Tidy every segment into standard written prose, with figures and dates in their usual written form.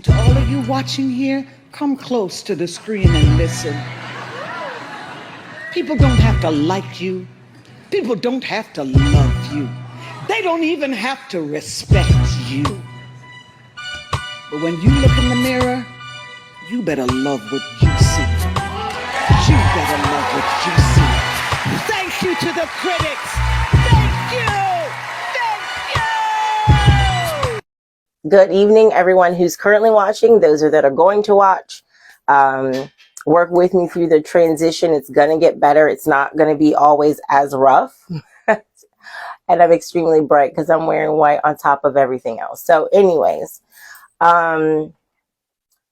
To all of you watching here, come close to the screen and listen. People don't have to like you. People don't have to love you. They don't even have to respect you. But when you look in the mirror, you better love what you see. You better love what you see. Thank you to the critics. Thank you. Thank you. Good evening, everyone who's currently watching, those that are going to watch. Work with me through the transition. It's going to get better. It's not going to be always as rough. And I'm extremely bright because I'm wearing white on top of everything else. So anyways,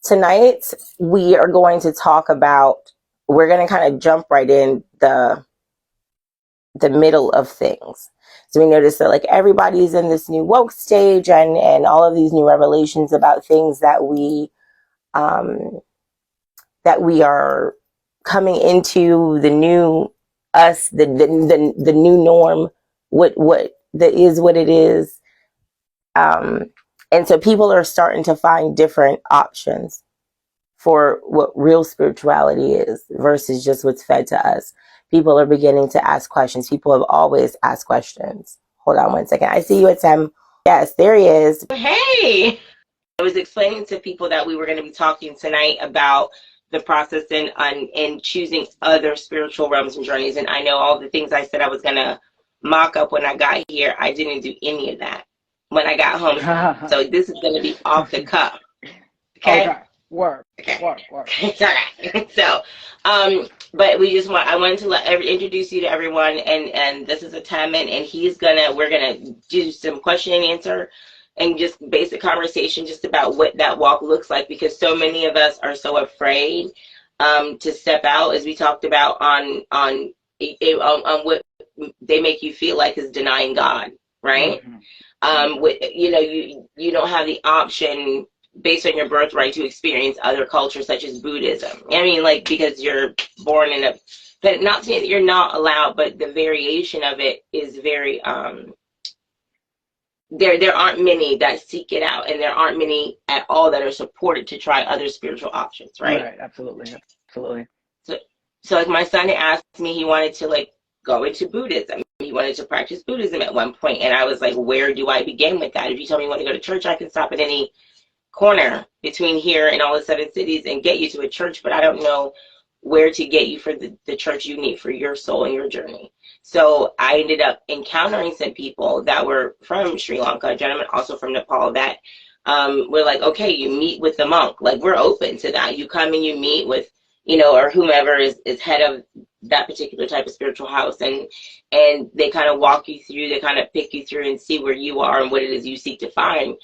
tonight we are going to talk about, we're going to kind of jump right in the middle of things. So we notice that like everybody's in this new woke stage and all of these new revelations about things that we are coming into, the new us, the new norm, what that is what it is. And so people are starting to find different options for what real spirituality is versus just what's fed to us. People are beginning to ask questions. People have always asked questions. Hold on one second. I see you at Sam. Yes, there he is. Hey! I was explaining to people that we were going to be talking tonight about the process in choosing other spiritual realms and journeys. And I know all the things I said I was going to mock up when I got here. I didn't do any of that when I got home. So this is going to be off the cuff. Okay? Work. It's all right. So, but I wanted to introduce you to everyone, and this is a Tammin, and we're gonna do some question and answer, and just basic conversation just about what that walk looks like, because so many of us are so afraid to step out, as we talked about on what they make you feel like is denying God, right? You don't have the option based on your birthright to experience other cultures such as Buddhism. I mean, like, because you're born in but not saying that you're not allowed, but the variation of it is very, there aren't many that seek it out, and there aren't many at all that are supported to try other spiritual options, right? Right, absolutely. So like my son had asked me, he wanted to like go into Buddhism. He wanted to practice Buddhism at one point, and I was like, where do I begin with that? If you tell me you want to go to church, I can stop at any corner between here and all the 7 cities and get you to a church, but I don't know where to get you for the church you need for your soul and your journey. So I ended up encountering some people that were from Sri Lanka, a gentleman also from Nepal, that were like, okay, you meet with the monk. Like, we're open to that. You come and you meet with, or whomever is head of that particular type of spiritual house, and they kind of walk you through, they kind of pick you through and see where you are and what it is you seek to find.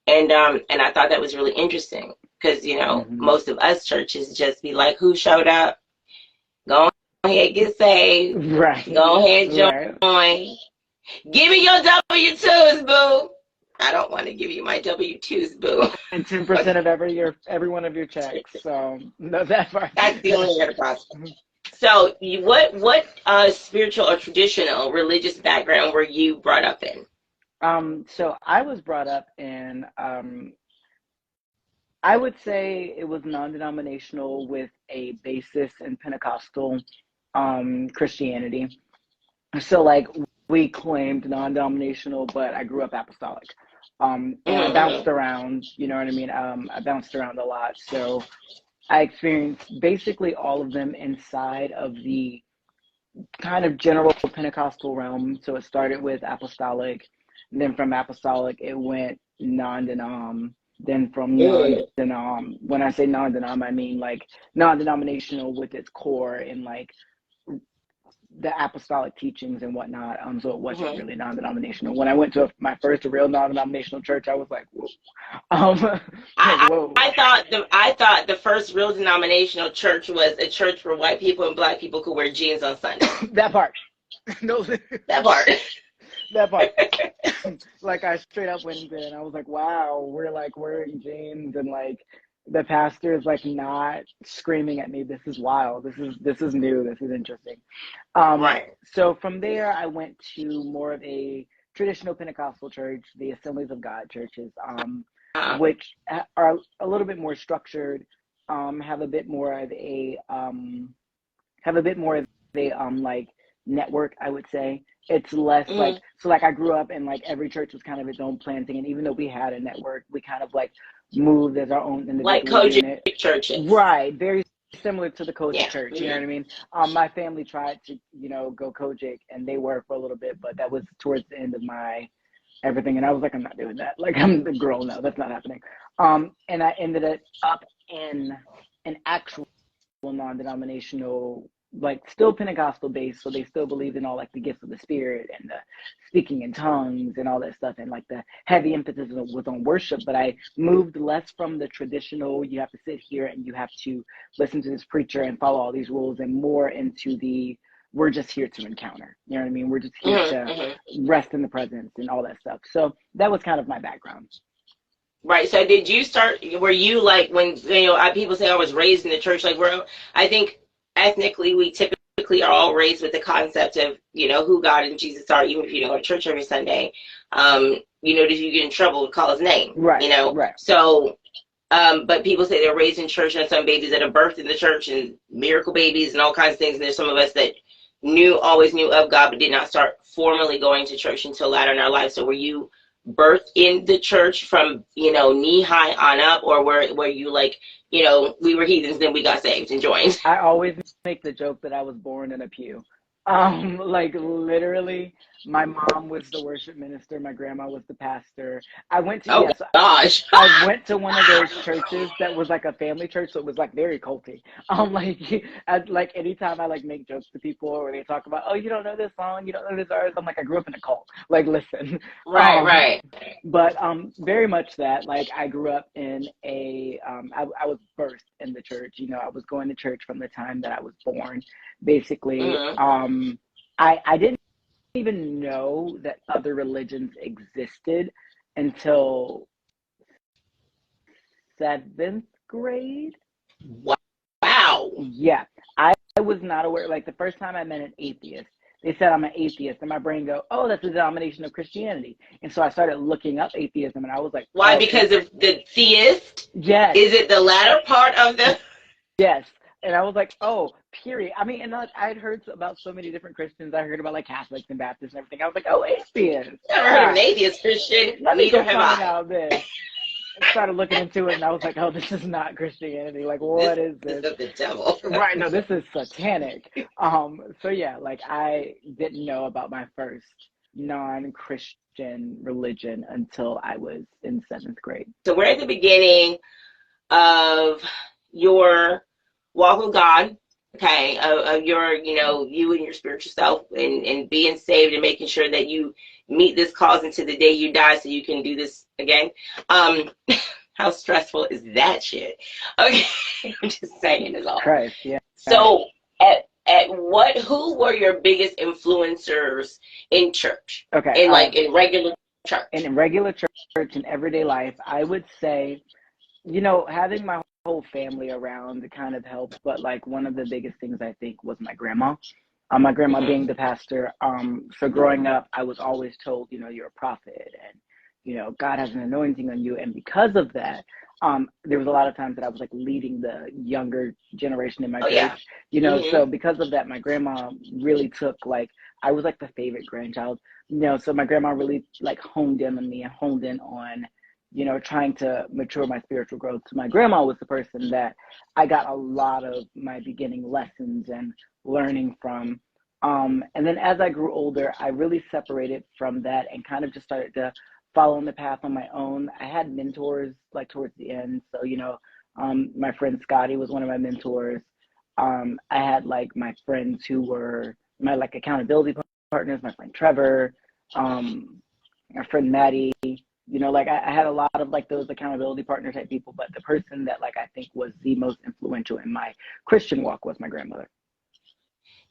And I thought that was really interesting because, most of us churches just be like, who showed up? Go ahead, get saved. Right. Go ahead, join. Right. Give me your W-2s, boo. I don't want to give you my W-2s, boo. And 10% of every one of your checks. So, no, that part. That's the only way to process. So, what spiritual or traditional religious background were you brought up in? So I was brought up in, I would say it was non-denominational with a basis in Pentecostal Christianity. So like we claimed non-denominational, but I grew up apostolic. And I bounced around, you know what I mean? I bounced around a lot. So I experienced basically all of them inside of the kind of general Pentecostal realm. So it started with apostolic. And then from apostolic, it went non-denom. Then from non-denom, when I say non-denom, I mean like non-denominational with its core in like the apostolic teachings and whatnot. So it wasn't really non-denominational. When I went to my first real non-denominational church, I was like, whoa. Whoa. I thought the first real denominational church was a church where white people and black people could wear jeans on Sunday. That part. No, that part. That part. Like I straight up went there and I was like, wow, we're like wearing jeans, and like the pastor is like not screaming at me. This is wild. This is new. This is interesting. Right. So from there, I went to more of a traditional Pentecostal church, the Assemblies of God churches. which are a little bit more structured, have a bit more of a like network, I would say. It's less like, so like I grew up and like every church was kind of its own planting, and even though we had a network, we kind of like moved as our own individual like Kojic unit. churches. Right, very similar to the Kojic Yeah. church, you know what I mean? My family tried to, go Kojic, and they were for a little bit, but that was towards the end of my everything, and I was like, I'm not doing that. Like, I'm the girl now, that's not happening. And I ended up in an actual non-denominational, like still Pentecostal based, so they still believed in all like the gifts of the Spirit and the speaking in tongues and all that stuff, and like the heavy emphasis was on worship. But I moved less from the traditional, you have to sit here and you have to listen to this preacher and follow all these rules, and more into the, we're just here to encounter, you know what I mean? We're just here to rest in the presence and all that stuff. So that was kind of my background. Right. So did you start, were you like, when, people say I was raised in the church, like I think ethnically, we typically are all raised with the concept of, who God and Jesus are, even if you don't go to church every Sunday. If you get in trouble, call his name. Right. Right. So, but people say they're raised in church, and some babies that are birthed in the church and miracle babies and all kinds of things. And there's some of us that always knew of God, but did not start formally going to church until later in our life. So were you birthed in the church from, knee high on up, or were you like, we were heathens, then we got saved and joined? I always make the joke that I was born in a pew. Like literally, my mom was the worship minister, my grandma was the pastor. I went to gosh. I went to one of those churches that was like a family church, so it was like very culty. Like anytime I like make jokes to people, or they talk about, oh, you don't know this song, you don't know this artist, I'm like, I grew up in a cult. Like, listen. Right. But very much that, like, I grew up in a I was birthed in the church. I was going to church from the time that I was born, basically. I didn't even know that other religions existed until 7th grade. Wow. Yeah, I was not aware. Like, the first time I met an atheist, they said I'm an atheist, and my brain go, oh, that's a denomination of Christianity. And so I started looking up atheism, and I was like, why? Because of the theist? Yes. Is it the latter part of the? Yes. And I was like, oh, period. I mean, and I'd heard about so many different Christians. I heard about like Catholics and Baptists and everything. I was like, oh, atheists. Never heard of an atheist Christian. Neither have I. Out this. I started looking into it, and I was like, oh, this is not Christianity. Like, what is this? This is the devil. Right. No, this is satanic. So yeah, like I didn't know about my first non-Christian religion until I was in 7th grade. So we're at the beginning of your walk with God, okay, of your, you and your spiritual self, and being saved and making sure that you meet this cause until the day you die so you can do this again. How stressful is that shit? Okay, I'm just saying is all. Christ, yeah. So who were your biggest influencers in church? Okay. In regular church. And in regular church and everyday life, I would say, having my whole family around kind of helped, but like one of the biggest things I think was my grandma. My grandma being the pastor. So growing up, I was always told, you're a prophet, and God has an anointing on you. And because of that, there was a lot of times that I was like leading the younger generation in my church. So because of that, my grandma really took, like, I was like the favorite grandchild. So my grandma really like honed in on me and honed in on trying to mature my spiritual growth. So my grandma was the person that I got a lot of my beginning lessons and learning from. And then as I grew older, I really separated from that and kind of just started to follow the path on my own. I had mentors like towards the end. So, my friend Scotty was one of my mentors. I had like my friends who were my like accountability partners, my friend Trevor, my friend Maddie. I had a lot of like those accountability partner type people, but the person that like I think was the most influential in my Christian walk was my grandmother.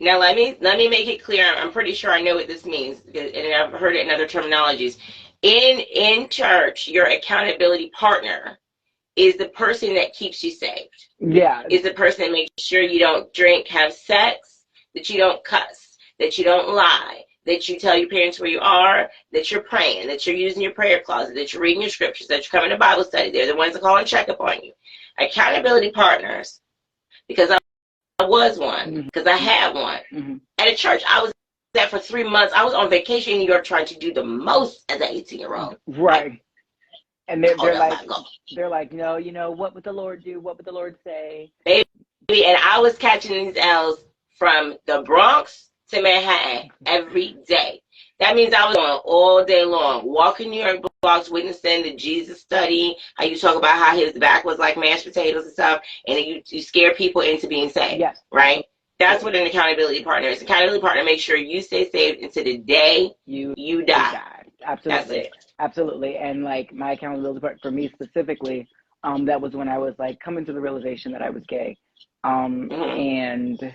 Now let me make it clear. I'm pretty sure I know what this means, and I've heard it in other terminologies. In church, your accountability partner is the person that keeps you saved. Yeah. Is the person that makes sure you don't drink, have sex, that you don't cuss, that you don't lie, that you tell your parents where you are, that you're praying, that you're using your prayer closet, that you're reading your scriptures, that you're coming to Bible study. They're the ones that call and check up on you. Accountability partners, because I was one, because I had one. At a church I was at for 3 months. I was on vacation in New York trying to do the most as an 18-year-old. Right. And they're like, no, you know, what would the Lord do? What would the Lord say? Baby, and I was catching these L's from the Bronx to Manhattan every day. That means I was on all day long, walking New York blocks, witnessing the Jesus study, how you talk about how his back was like mashed potatoes and stuff, and then you scare people into being saved, yes. Right? That's what an accountability partner is. Accountability partner makes sure you stay saved until the day you die. Absolutely. That's it. Absolutely. And like my accountability partner, for me specifically, that was when I was like coming to the realization that I was gay. And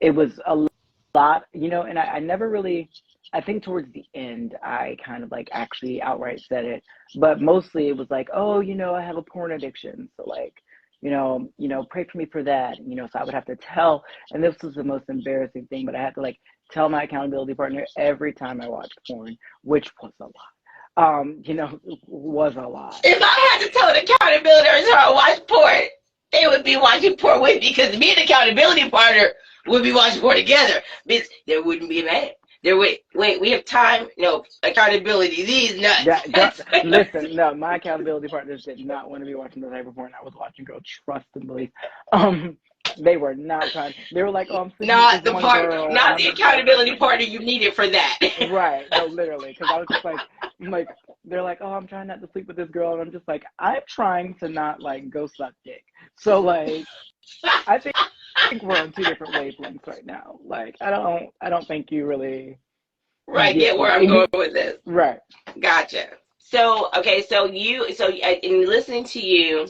it was a lot, you know, and I never really, I think towards the end, I kind of like actually outright said it, but mostly it was like, oh, you know, I have a porn addiction. So like, you know, pray for me for that. You know, so I would have to tell, and this was the most embarrassing thing, but I had to like tell my accountability partner every time I watched porn, which was a lot. You know, was a lot. If I had to tell an accountability partner to watch porn, they would be watching porn with me, because me and the accountability partner would be watching porn together. Bitch, there wouldn't be a man. There wait, we have time. No accountability. These nuts. Listen, no, my accountability partners did not want to be watching the type of porn I was watching. Girl, trust and believe. They were not trying. They were like, oh, I'm not the part, not the accountability partner you needed for that. Right. No, literally, because I was just like, they're like, oh, I'm trying not to sleep with this girl, and I'm just like, I'm trying to not like go suck dick. So like, I think we're on two different wavelengths right now. Like, I don't think you really get where I'm going with this. Right. Gotcha. So okay, so in listening to you,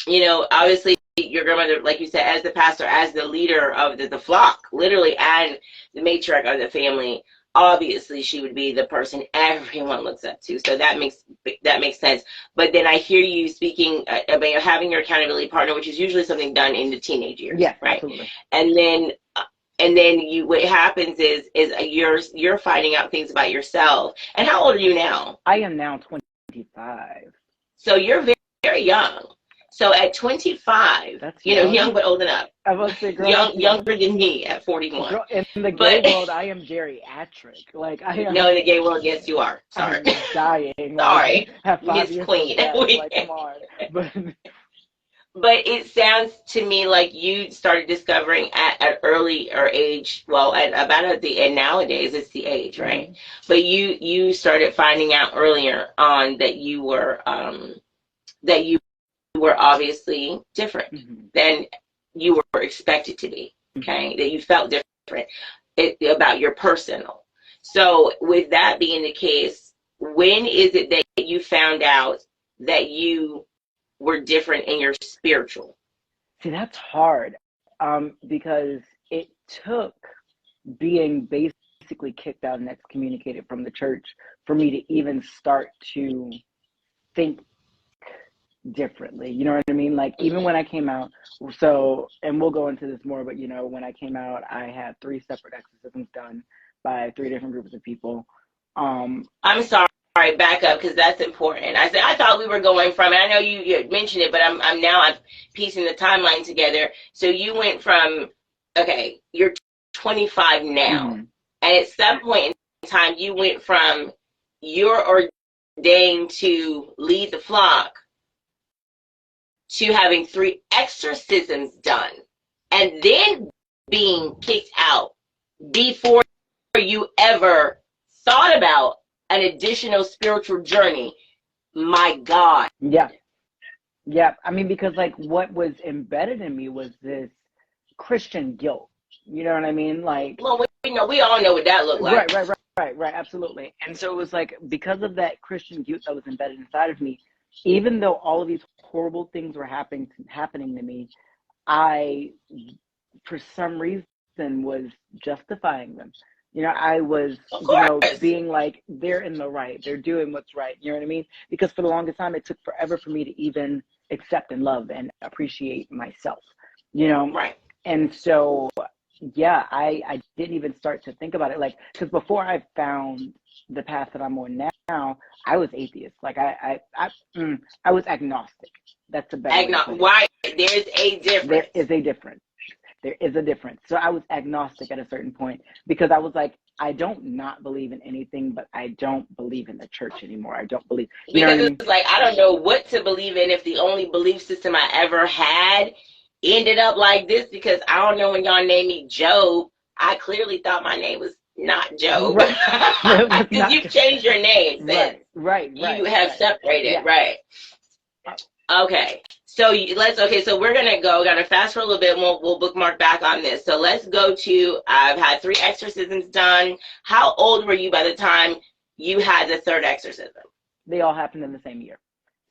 you know, obviously your grandmother, like you said, as the pastor, as the leader of the flock, literally, and the matriarch of the family, obviously she would be the person everyone looks up to. So that makes sense. But then I hear you speaking about having your accountability partner, which is usually something done in the teenage years. Yeah, right. Absolutely. And then what happens is you're finding out things about yourself. And how old are you now? I am now 25. So you're very, very young. So at 25, that's you know, young but old enough. I was say, girl, younger than me at 41. Girl, in the gay world, I am geriatric. Like I am. No, in the gay world, yes, you are. Sorry. I'm dying. Sorry, Miss Queen. Like, come on. But it sounds to me like you started discovering at an earlier age. Well, at about at the end nowadays, it's the age, right? Mm-hmm. But you started finding out earlier on that you were obviously different than you were expected to be. Okay, that you felt different about your personal. So, with that being the case, when is it that you found out that you were different in your spiritual? See, that's hard, because it took being basically kicked out and excommunicated from the church for me to even start to think differently. You know what I mean? Like, even when I came out, so, and we'll go into this more, but you know, when I came out, I had 3 separate exorcisms done by 3 different groups of people. I'm sorry. All right, back up, because that's important. I thought we were going from, and I know you mentioned it, but I'm piecing the timeline together. So you went from, okay, you're 25 now, and at some point in time, you went from you're ordained to lead the flock to having 3 exorcisms done, and then being kicked out before you ever thought about an additional spiritual journey. My God. Yeah. I mean, because like what was embedded in me was this Christian guilt. You know what I mean? Like, well, we all know what that looked like. Right, absolutely. And so it was like, because of that Christian guilt that was embedded inside of me, even though all of these horrible things were happening to me, I, for some reason, was justifying them. You know, I was, being like, they're in the right. They're doing what's right. You know what I mean? Because for the longest time, it took forever for me to even accept and love and appreciate myself, you know? Right. And so yeah, I didn't even start to think about it. Like, because before I found the path that I'm on now, I was atheist. Like, I was agnostic. That's a better way to put it. Why? There's a There difference. is a difference. There is a difference. So I was agnostic at a certain point because I was like, I don't not believe in anything, but I don't believe in the church anymore. I don't believe, you know Because what I mean? it's like, I don't know what to believe in if the only belief system I ever had ended up like this. Because I don't know, when y'all named me Job, I clearly thought my name was not Job. Right. It was Because not. you've changed your name since. Right. You have separated, Yeah. right? Okay. So so we're gonna fast forward a little bit, and we'll bookmark back on this. So let's go to, I've had 3 exorcisms done. How old were you by the time you had the 3rd exorcism? They all happened in the same year.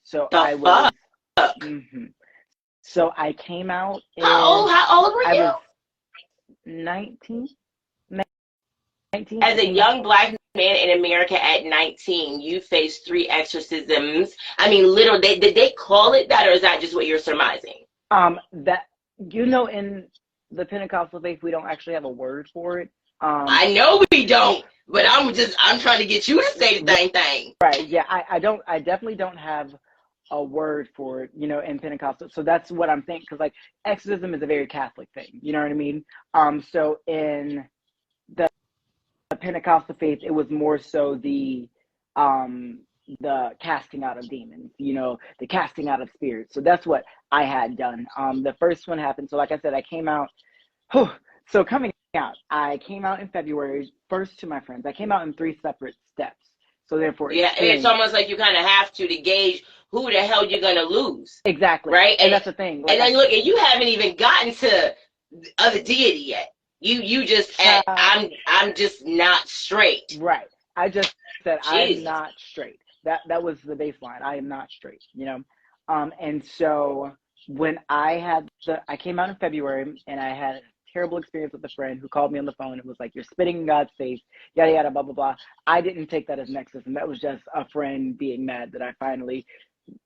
So The I was, fuck? so I came out How old were I you? was 19. As a young black man in America at 19, you faced 3 exorcisms. I mean, literally, did they call it that, or is that just what you're surmising? That, in the Pentecostal faith, we don't actually have a word for it. I know we don't, but I'm trying to get you to say the same thing. Right. Yeah. I definitely don't have a word for it, in Pentecostal. So that's what I'm thinking. Cause like exorcism is a very Catholic thing. You know what I mean? So in the Pentecostal faith, it was more so the casting out of demons, the casting out of spirits. So that's what I had done. The first one happened. So like I said, I came out. So coming out, I came out in February, first to my friends. I came out in 3 separate steps. So therefore, yeah, and it's almost like you kind of have to gauge who the hell you're gonna lose. Exactly. Right. And that's the thing. Like, and then look, and you haven't even gotten to other deity yet. You just I'm just not straight. Right. I just said Jesus. I'm not straight. That was the baseline. I am not straight. And so when I came out in February, and I had a terrible experience with a friend who called me on the phone and was like, "You're spitting in God's face, yada yada, blah blah blah." I didn't take that as an exorcism. That was just a friend being mad that I finally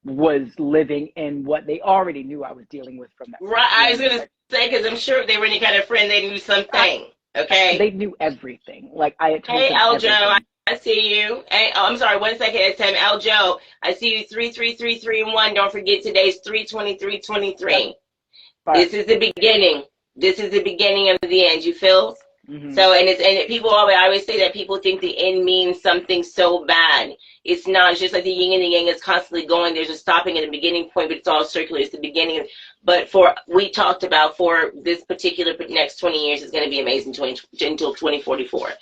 was living in what they already knew I was dealing with from that. Right. I was gonna say, because I'm sure if they were any kind of friend, they knew something. Okay. They knew everything. Like I had told Hey, them Aljo, everything. I see you. Hey, I'm sorry. 1 second. It's him, Aljo. I see you. 33331. Don't forget today's 32323. This is the beginning. This is the beginning of the end. You feel? Mm-hmm. So, I always say that people think the end means something so bad. It's not. It's just like the yin and the yang is constantly going. There's a stopping at the beginning point, but it's all circular. It's the beginning. But we talked about for this particular next 20 years, it's going to be amazing until 2044.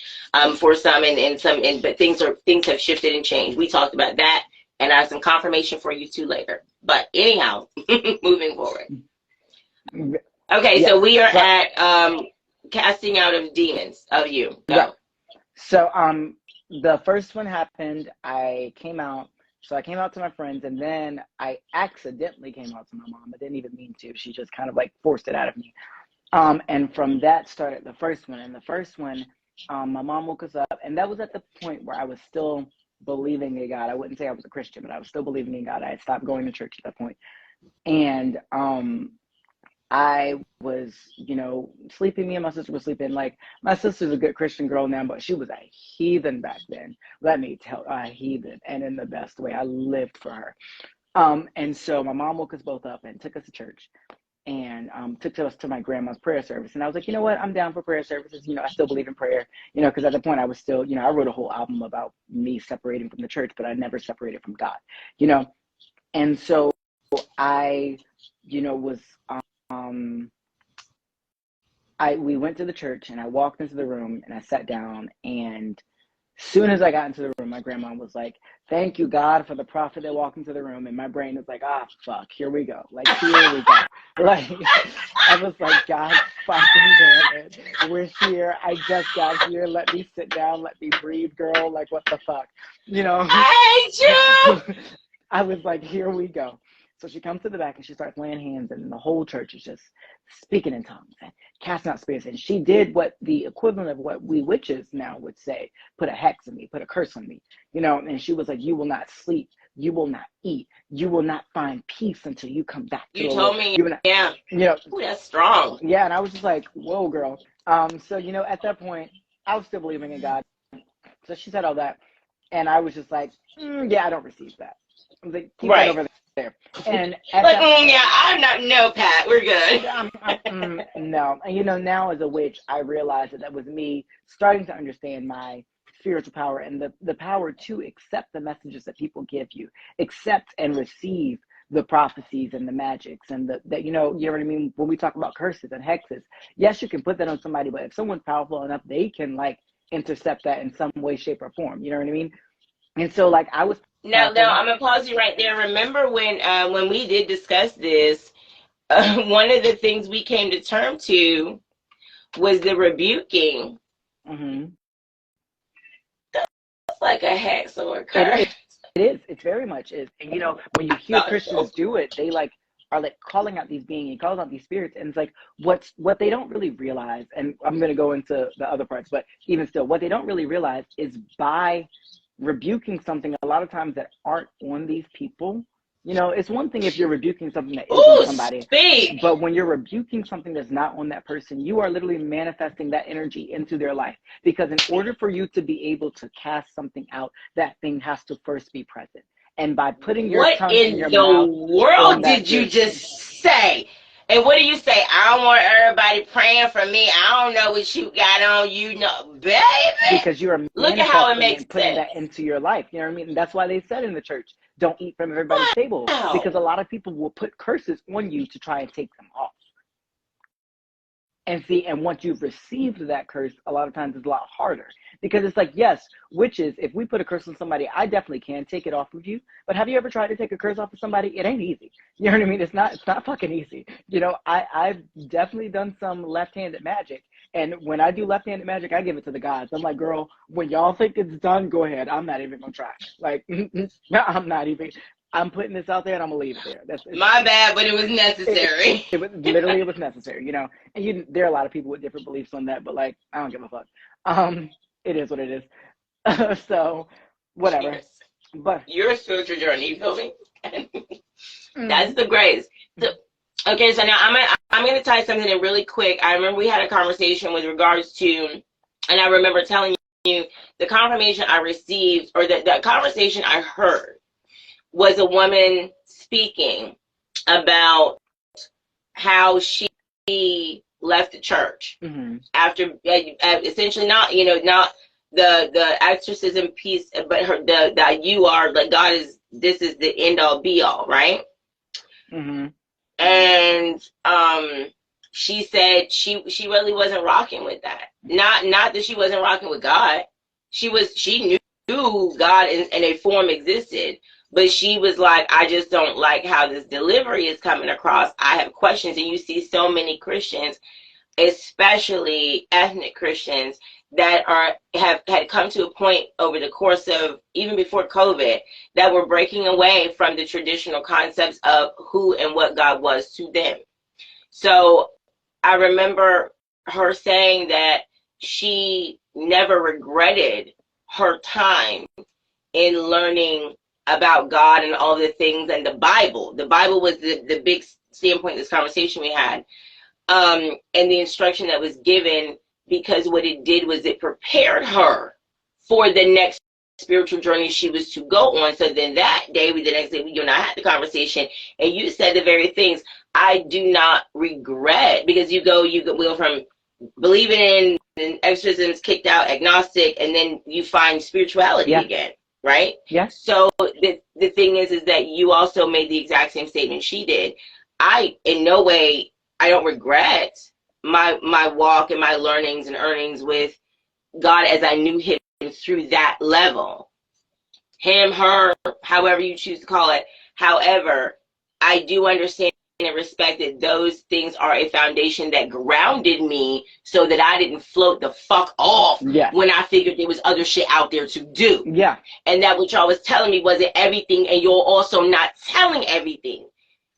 For some but things have shifted and changed. We talked about that, and I have some confirmation for you too later. But anyhow, moving forward. Okay, yeah. So we are at casting out of demons of you. Go. Right. So the first one happened. I came out to my friends, and then I accidentally came out to my mom. I didn't even mean to. She just kind of like forced it out of me. And from that started the first one. And the first one, my mom woke us up, and that was at the point where I was still believing in God. I wouldn't say I was a Christian, but I was still believing in God. I had stopped going to church at that point. And I was, sleeping. Me and my sister were sleeping. Like, my sister's a good Christian girl now, but she was a heathen back then. Let me tell, a heathen, and in the best way. I lived for her. And so my mom woke us both up and took us to church, and took us to my grandma's prayer service. And I was like, you know what? I'm down for prayer services. I still believe in prayer, because at the point I was still, I wrote a whole album about me separating from the church, but I never separated from God, And so I, was, we went to the church, and I walked into the room, and I sat down, and soon as I got into the room, my grandma was like, "Thank you, God, for the prophet that walked into the room." And my brain was like, fuck, here we go. Like, here we go. Like, I was like, God fucking damn it. We're here. I just got here. Let me sit down. Let me breathe, girl. Like, what the fuck? I hate you. I was like, here we go. So she comes to the back, and she starts laying hands, and the whole church is just speaking in tongues and casting out spirits. And she did what the equivalent of what we witches now would say: put a hex on me, put a curse on me, And she was like, "You will not sleep you will not eat. You will not find peace until you come back to You the told Lord. me, You will not, yeah. you know, Ooh, that's strong. yeah. And I was just like, whoa, girl. So, you know, at that point, I was still believing in God. So she said all that. And I was just like, yeah, I don't receive that. I was like, keep that Right. over there. And at Like, that, yeah, I'm not, no, Pat, we're good. no. And, you know, now as a witch, I realized that was me starting to understand my spiritual power and the power to accept the messages that people give you, accept and receive the prophecies and the magics and that, you know what I mean? When we talk about curses and hexes, yes, you can put that on somebody, but if someone's powerful enough, they can like intercept that in some way, shape, or form. You know what I mean? And so like I was No, powerful. I'm gonna pause you right there. Remember when we did discuss this, one of the things we came to terms to was the rebuking. Mm-hmm. It's like a hex or a curse. It is. It's very much is. And you know, when you hear Christians do it, they like are like calling out these beings and calling out these spirits, and it's like what they don't really realize. And I'm gonna go into the other parts, but even still, what they don't really realize is by rebuking something a lot of times that aren't on these people. You know, it's one thing if you're rebuking something that is on somebody, speak. but when you're rebuking something that's not on that person, you are literally manifesting that energy into their life. Because in order for you to be able to cast something out, that thing has to first be present. And by putting your What tongue in in your the mouth world on did that, you just say? And what do you say? I don't want everybody praying for me. I don't know what you got on, you know, baby. because you are Look at how it manifesting makes and putting sense. that into your life. You know what I mean? And that's why they said in the church, don't eat from everybody's table, because a lot of people will put curses on you to try and take them off. And see, and once you've received that curse, a lot of times it's a lot harder, because it's like, yes, witches, if we put a curse on somebody, I definitely can take it off of you. But have you ever tried to take a curse off of somebody? It ain't easy. You know what I mean? It's not fucking easy. You know, I've definitely done some left-handed magic. And when I do left-handed magic, I give it to the gods. I'm like, girl, when y'all think it's done, go ahead. I'm not even gonna try. Like, I'm not even. I'm putting this out there and I'm gonna leave it there. That's My bad, but it was necessary. it was literally, it was necessary, you know. And there are a lot of people with different beliefs on that, but like, I don't give a fuck. It is what it is. So whatever. Cheers. But Your spiritual journey, you feel me? That's the grace. So, okay, so now I'm gonna tie something in really quick. I remember we had a conversation with regards to, and I remember telling you the confirmation I received, or the conversation I heard, was a woman speaking about how she left the church after essentially not the exorcism piece, but that you are like God is, this is the end all be all, right? And she said she really wasn't rocking with that. Not that she wasn't rocking with God. She knew God in a form existed, but she was like, I just don't like how this delivery is coming across. I have questions. And you see so many Christians, especially ethnic Christians, that had come to a point over the course of, even before COVID, that were breaking away from the traditional concepts of who and what God was to them. So I remember her saying that she never regretted her time in learning about God and all the things, and the Bible. The Bible was the big standpoint of this conversation we had, and the instruction that was given, because what it did was it prepared her for the next spiritual journey she was to go on. So then that day, the next day, you and I had the conversation, and you said the very things I do not regret, because you go from believing in exorcisms, kicked out, agnostic, and then you find spirituality again. Right? Yes. So the thing is that you also made the exact same statement she did. I, in no way, I don't regret my walk and my learnings and earnings with God as I knew him through that level. Him, her, however you choose to call it. However, I do understand and respect that those things are a foundation that grounded me, so that I didn't float the fuck off when I figured there was other shit out there to do. Yeah. And that what y'all was telling me wasn't everything, and you're also not telling everything.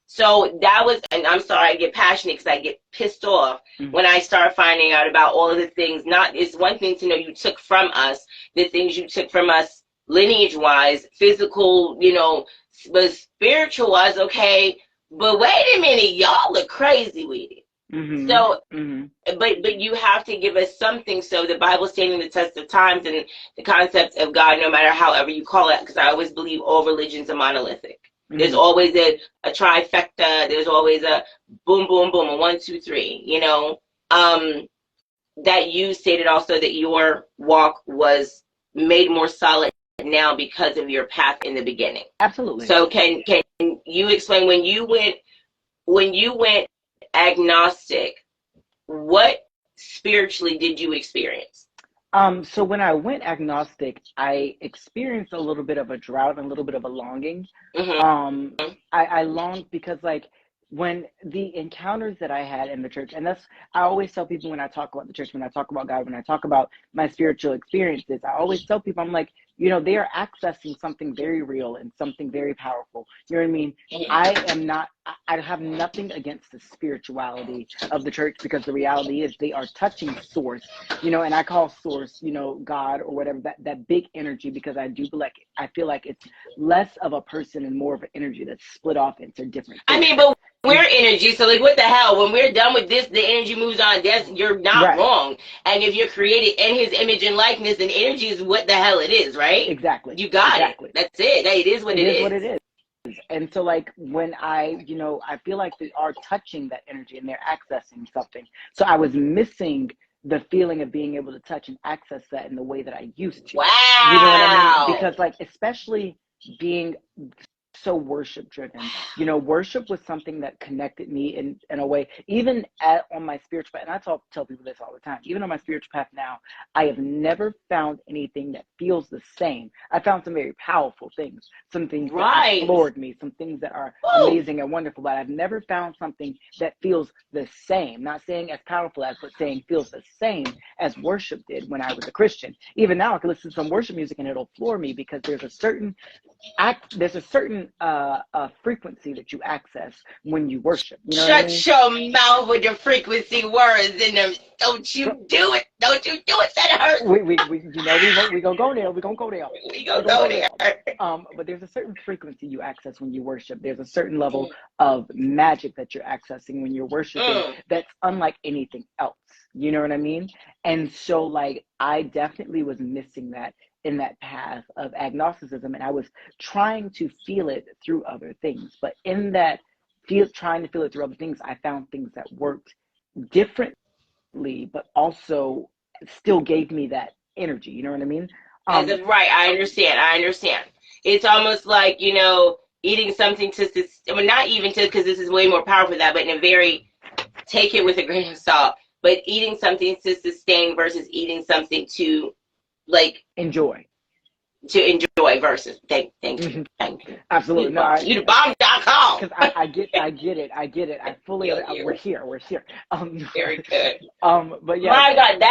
So that was, and I'm sorry, I get passionate because I get pissed off when I start finding out about all of the things. Not, it's one thing to know you took from us, the things you took from us lineage-wise, physical, you know, but spiritual-wise, okay, but wait a minute, y'all look crazy with it. Mm-hmm. So, Mm-hmm. but you have to give us something. So the Bible standing the test of times, and the concept of God, no matter however you call it, because I always believe all religions are monolithic. Mm-hmm. There's always a trifecta. There's always a boom, boom, boom, a 1, 2, 3. You know, that you stated also that your walk was made more solid now because of your path in the beginning. Absolutely. So can you explain when you went agnostic, what spiritually did you experience? So when I went agnostic, I experienced a little bit of a drought and a little bit of a longing. Mm-hmm. I longed because, like, when the encounters that I had in the church, and that's, I always tell people when I talk about the church, when I talk about God, when I talk about my spiritual experiences, I always tell people, I'm like, you know, they are accessing something very real and something very powerful. You know what I mean? I have nothing against the spirituality of the church, because the reality is they are touching source, you know, and I call source, you know, God or whatever, that big energy, because I feel like it's less of a person and more of an energy that's split off into different things. I mean, but we're energy, so like, what the hell? When we're done with this, the energy moves on. You're not wrong. And if you're created in His image and likeness, then energy is what the hell it is, right? Exactly. You got it. That's it. It is what it is. What it is. And so, like, when I feel like they are touching that energy and they're accessing something. So I was missing the feeling of being able to touch and access that in the way that I used to. Wow. You know what I mean? Because, like, especially being so worship driven, you know, worship was something that connected me in a way, even on my spiritual path. And I tell people this all the time, even on my spiritual path now, I have never found anything that feels the same. I found some very powerful things, some things that have floored me, some things that are amazing and wonderful, but I've never found something that feels the same. Not saying as powerful as, but saying feels the same as worship did when I was a Christian. Even now I can listen to some worship music and it'll floor me, because there's a certain frequency that you access when you worship. You know what I mean? Your mouth with the frequency words in them. Don't you do it. Don't you do it. That hurts. We gonna go there. We gonna go there. We gonna go there. But there's a certain frequency you access when you worship. There's a certain level of magic that you're accessing when you're worshiping that's unlike anything else. You know what I mean? And so, like, I definitely was missing that in that path of agnosticism, and I was trying to feel it through other things. But in that trying to feel it through other things, I found things that worked differently, but also still gave me that energy. You know what I mean? Right. I understand. It's almost like, you know, eating something not even to, because this is way more powerful than that, but in a very, take it with a grain of salt, but eating something to sustain versus eating something to, like, enjoy versus thank you. Absolutely. You the bomb.com. Because I get it. I fully we're here. Very good. But yeah. My God,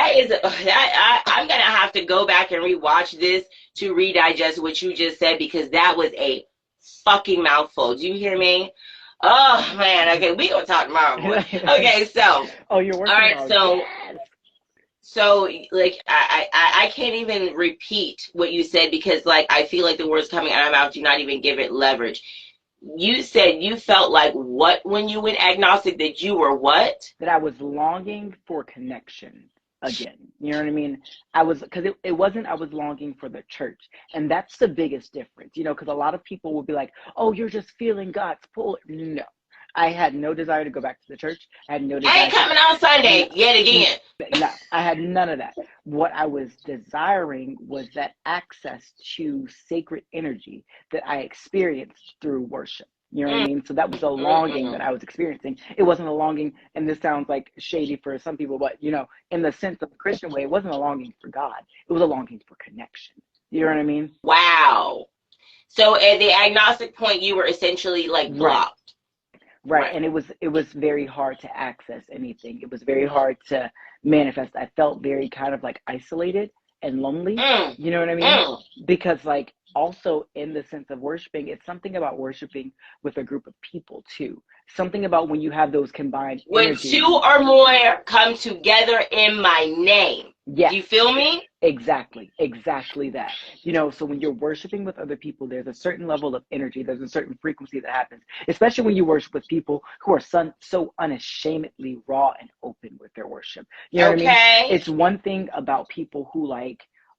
I'm gonna have to go back and rewatch this to redigest what you just said, because that was a fucking mouthful. Do you hear me? Oh man, okay, we gonna talk tomorrow, boy. Okay, so you're working. All right, on so yes. So, like, I can't even repeat what you said, because, like, I feel like the words coming out of my mouth do not even give it leverage. You said you felt like what when you went agnostic? That you were what? That I was longing for connection again. You know what I mean? I was, because it wasn't I was longing for the church. And that's the biggest difference, you know, because a lot of people will be like, oh, you're just feeling God's pull. No. I had no desire to go back to the church. I had no desire. I ain't coming on Sunday yet again. No, I had none of that. What I was desiring was that access to sacred energy that I experienced through worship. You know what I mean? So that was a longing that I was experiencing. It wasn't a longing, and this sounds like shady for some people, but, you know, in the sense of the Christian way, it wasn't a longing for God. It was a longing for connection. You know what I mean? Wow. So at the agnostic point, you were essentially like blocked. Right. And it was very hard to access anything. It was very hard to manifest. I felt very kind of like isolated and lonely. You know what I mean? Because, like, also in the sense of worshiping, it's something about worshiping with a group of people too. Something about when you have those combined when energies. 2 or more come together in my name. Yes. Do you feel me? Exactly that. So when you're worshiping with other people, there's a certain level of energy, there's a certain frequency that happens, especially when you worship with people who are so unashamedly raw and open with their worship. You know what I mean? Okay. It's one thing about people who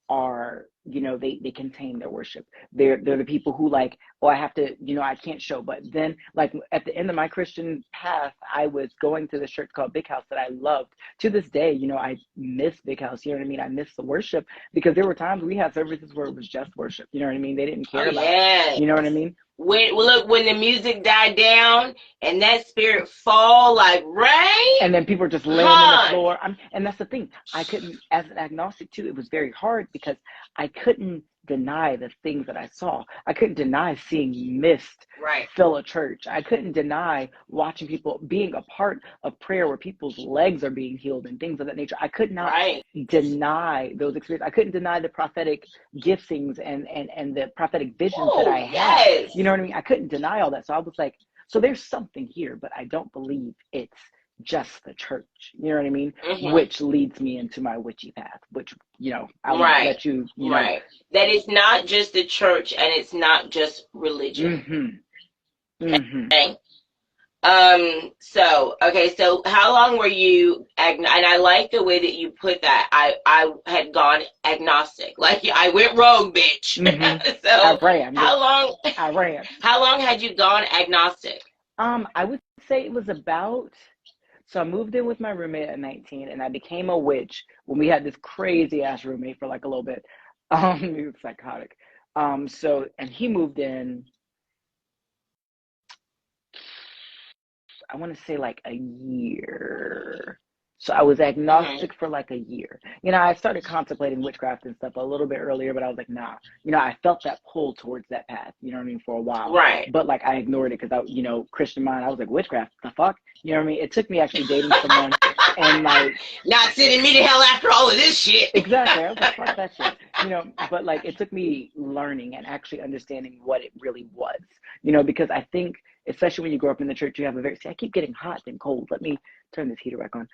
are, they contain their worship. They're the people who oh, I have to, I can't show. But then at the end of my Christian path, I was going to this church called Big House that I loved. To this day, I miss Big House. You know what I mean? I miss the worship, because there were times we had services where it was just worship. You know what I mean? They didn't care about it. You know what I mean? When the music died down and that spirit fall like rain, and then people are just laying on the floor. And that's the thing. I couldn't, as an agnostic too, it was very hard because I couldn't deny the things that I saw. I couldn't deny seeing mist fill a church. I couldn't deny watching people, being a part of prayer where people's legs are being healed and things of that nature. I could not deny those experiences. I couldn't deny the prophetic giftings and the prophetic visions that I had. You know what I mean? I couldn't deny all that. So I was like, so there's something here, but I don't believe it's just the church. You know what I mean? Mm-hmm. Which leads me into my witchy path, which, I'll let you, That it's not just the church and it's not just religion. Mm-hmm. Mm-hmm. Okay. So how long were you and I like the way that you put that. I had gone agnostic. Like I went rogue, bitch. Mm-hmm. So I ran. How long had you gone agnostic? I would say it was about, so I moved in with my roommate at 19 and I became a witch when we had this crazy ass roommate for a little bit. He was psychotic. And he moved in, I want to say a year. So I was agnostic for a year. I started contemplating witchcraft and stuff a little bit earlier, but I was like, nah. I felt that pull towards that path, you know what I mean, for a while. Right. But I ignored it because Christian mind, I was like, witchcraft, the fuck? You know what I mean? It took me actually dating someone and not sending me to hell after all of this shit. Exactly. I was like, fuck that shit. But it took me learning and actually understanding what it really was. Because I think, especially when you grow up in the church, you have I keep getting hot and cold. Let me turn this heater back on.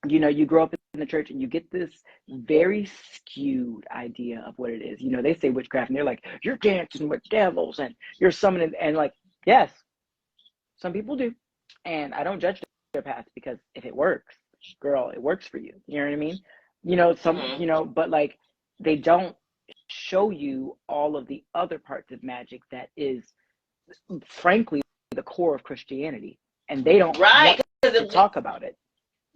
You grow up in the church and you get this very skewed idea of what it is. They say witchcraft and they're like, you're dancing with devils and you're summoning, and yes, some people do. And I don't judge their path, because if it works, girl, it works for you. You know what I mean? But they don't show you all of the other parts of magic that is, frankly, the core of Christianity, and they don't want to talk about it.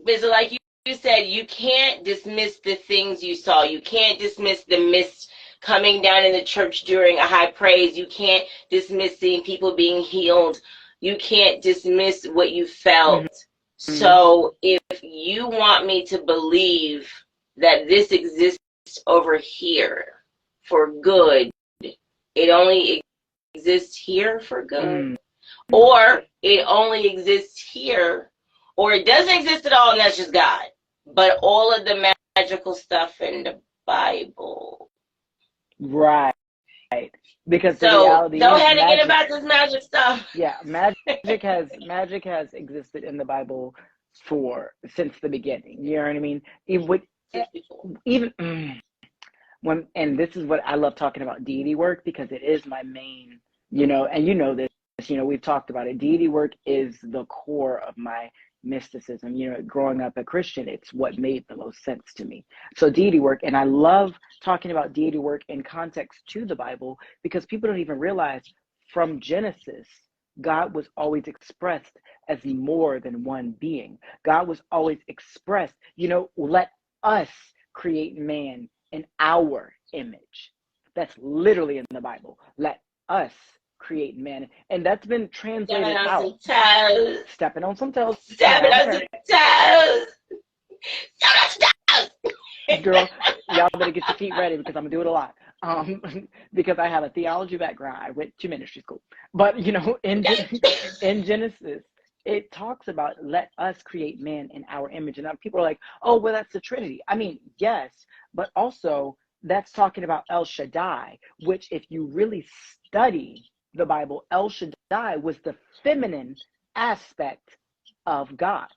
Because like you said, you can't dismiss the things you saw. You can't dismiss the mist coming down in the church during a high praise. You can't dismiss seeing people being healed. You can't dismiss what you felt. Mm-hmm. So if you want me to believe that this exists over here for good, it only exists here for good. Mm. Or it only exists here, or it doesn't exist at all, and that's just God. But all of the magical stuff in the Bible. Right. Because so, the reality go ahead and magic, get about this magic stuff. Yeah, magic has existed in the Bible since the beginning. You know what I mean? And this is what I love talking about, deity work, because it is my main, and this, we've talked about it. Deity work is the core of my mysticism. Growing up a Christian, it's what made the most sense to me. So deity work, and I love talking about deity work in context to the Bible, because people don't even realize from Genesis, God was always expressed as more than one being. God was always expressed, let us create man in our image. That's literally in the Bible. Let us create man, and that's been translated out. Stepping on some toes. Girl, y'all better get your feet ready, because I'm gonna do it a lot. Because I have a theology background. I went to ministry school, but in Genesis, it talks about let us create man in our image, and people are like, oh, well, that's the Trinity. I mean, yes, but also that's talking about El Shaddai, which, if you really study the Bible, El Shaddai was the feminine aspect of God,